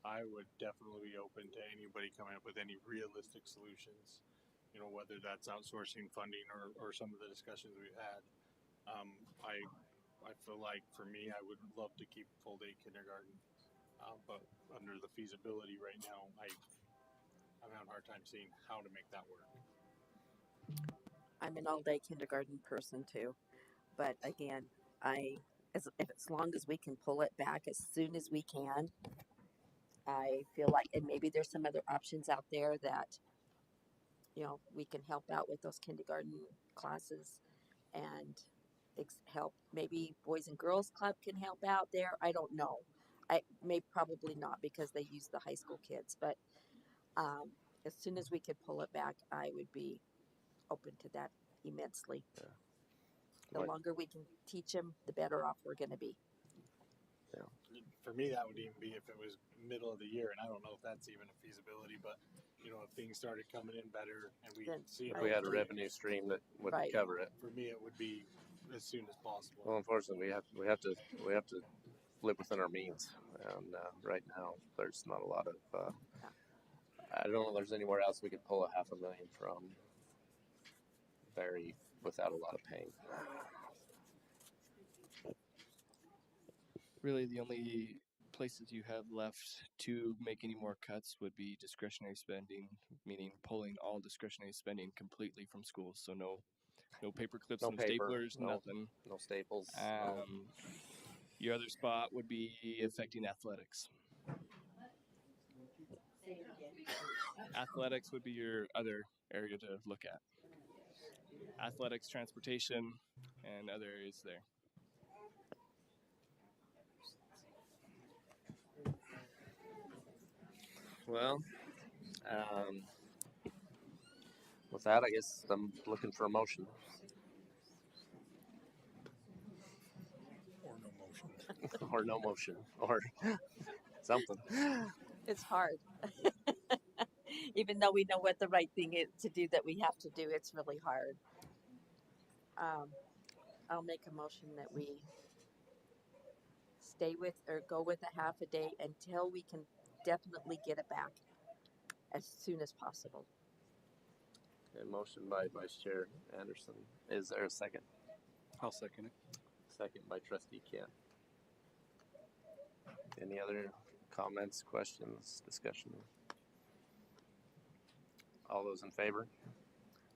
I would definitely be open to anybody coming up with any realistic solutions. You know, whether that's outsourcing funding or some of the discussions we've had. I feel like for me, I would love to keep full day kindergarten, but under the feasibility right now, I'm having a hard time seeing how to make that work. I'm an all day kindergarten person too, but again, as long as we can pull it back as soon as we can, I feel like, and maybe there's some other options out there that, you know, we can help out with those kindergarten classes and help. Maybe Boys and Girls Club can help out there. I don't know. Probably not, because they use the high school kids, but as soon as we could pull it back, I would be open to that immensely. Yeah. The longer we can teach them, the better off we're going to be. Yeah. For me, that would even be if it was middle of the year, and I don't know if that's even a feasibility, but you know, if things started coming in better and we see if we had a revenue stream that would cover it. For me, it would be as soon as possible. Well, unfortunately, we have to live within our means, and right now there's not a lot of. I don't know if there's anywhere else we could pull $500,000 from. Without a lot of pain. Really, the only places you have left to make any more cuts would be discretionary spending, meaning pulling all discretionary spending completely from schools. So no paper clips, no staplers, nothing. No staples. Your other spot would be affecting athletics. Athletics would be your other area to look at. Athletics, transportation, and other areas there. Well, with that, I guess I'm looking for a motion. Or no motion. Or no motion. Or something. It's hard. Even though we know what the right thing is to do, that we have to do, it's really hard. I'll make a motion that we stay with or go with a half a day until we can definitely get it back as soon as possible. Okay, motion by Vice Chair Anderson. Is there a second? I'll second it. Second by Trustee Kent. Any other comments, questions, discussion? All those in favor?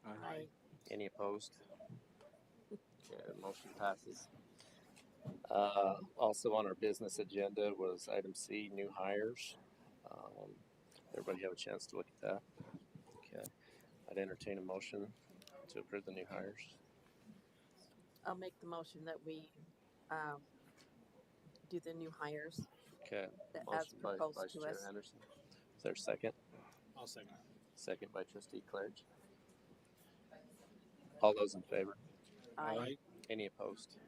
Aye. Any opposed? Okay, motion passes. Also on our business agenda was item C, new hires. Everybody have a chance to look at that? Okay. I'd entertain a motion to approve the new hires. I'll make the motion that we do the new hires. Okay. As Motion by proposed Vice to Chair us. Anderson. Is there a second? I'll second. Second by Trustee Clarge. All those in favor? Aye. Any opposed?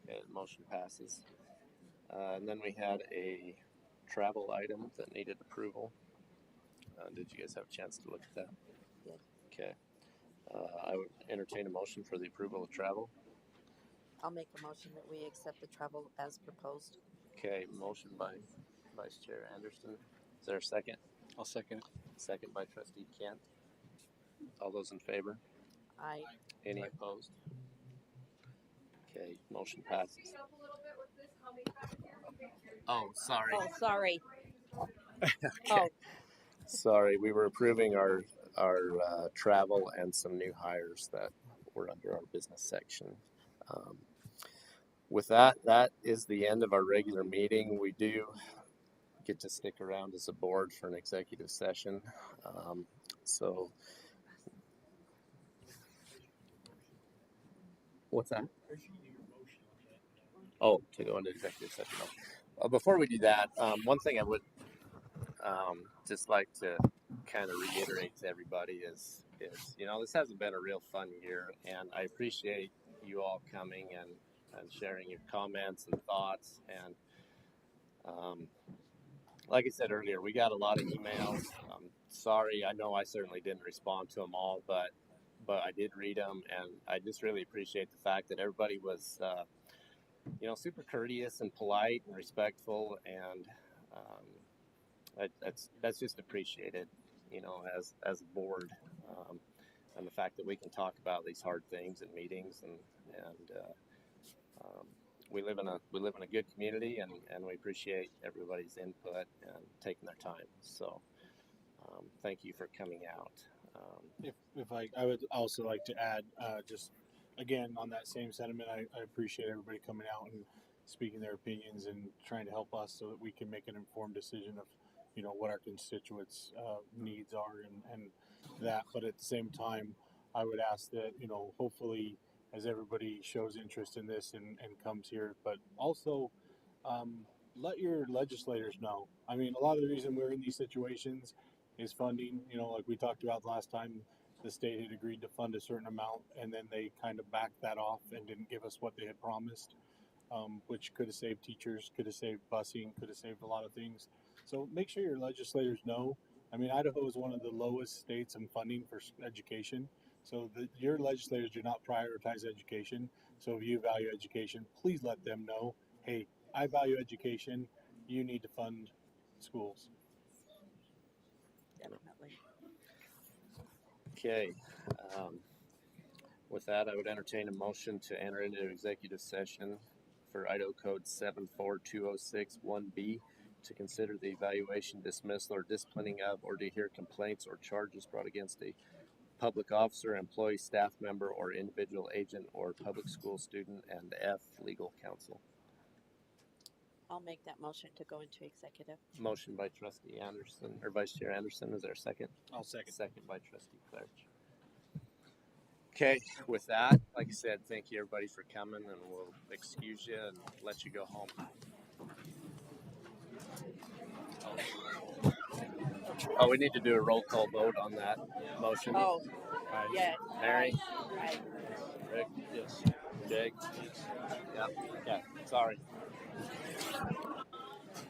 Okay, the motion passes. And then we had a travel item that needed approval. Did you guys have a chance to look at that? Did. Okay. I would entertain a motion for the approval of travel. I'll make a motion that we accept the travel as proposed. Okay, motion by Vice Chair Anderson. Is there a second? I'll second it. Second by Trustee Kent. All those in favor? Aye. Any opposed? Okay, motion passes. Oh, sorry. Oh, sorry. Okay. Oh, Sorry, we were approving our travel and some new hires that were under our business section. With that is the end of our regular meeting. We do get to stick around as a board for an executive session. So, what's that? Oh, to go into executive session. Before we do that, one thing I would just like to kind of reiterate to everybody is this hasn't been a real fun year, and I appreciate you all coming and sharing your comments and thoughts. And like I said earlier, we got a lot of emails. Sorry, I know I certainly didn't respond to them all, but I did read them, and I just really appreciate the fact that everybody was super courteous and polite and respectful, and that's just appreciated, as a board, and the fact that we can talk about these hard things in meetings, and we live in a good community, and we appreciate everybody's input and taking their time. So thank you for coming out. If I would also like to add, just again on that same sentiment, I appreciate everybody coming out and speaking their opinions and trying to help us so that we can make an informed decision of what our constituents' needs are and that. But at the same time, I would ask that hopefully as everybody shows interest in this and comes here, but also let your legislators know. I mean, a lot of the reason we're in these situations is funding. Like we talked about last time, the state had agreed to fund a certain amount, and then they kind of backed that off and didn't give us what they had promised, which could have saved teachers, could have saved busing, could have saved a lot of things. So make sure your legislators know. I mean, Idaho is one of the lowest states in funding for education. So your legislators do not prioritize education. So if you value education, please let them know, hey, I value education. You need to fund schools. definitely. Okay. With that, I would entertain a motion to enter into executive session for Idaho Code 74206-1B to consider the evaluation, dismissal, or disciplining of, or to hear complaints or charges brought against a public officer, employee, staff member, or individual agent or public school student, and F, legal counsel. I'll make that motion to go into executive. Motion by Trustee Anderson, or Vice Chair Anderson. Is there a second? I'll second. Second by Trustee Clarge. Okay, with that, like I said, thank you everybody for coming, and we'll excuse you and let you go home. Oh, we need to do a roll call vote on that motion. Oh, yeah. Mary? Aye. Rick? Yes. Jake? Yep. Okay, sorry.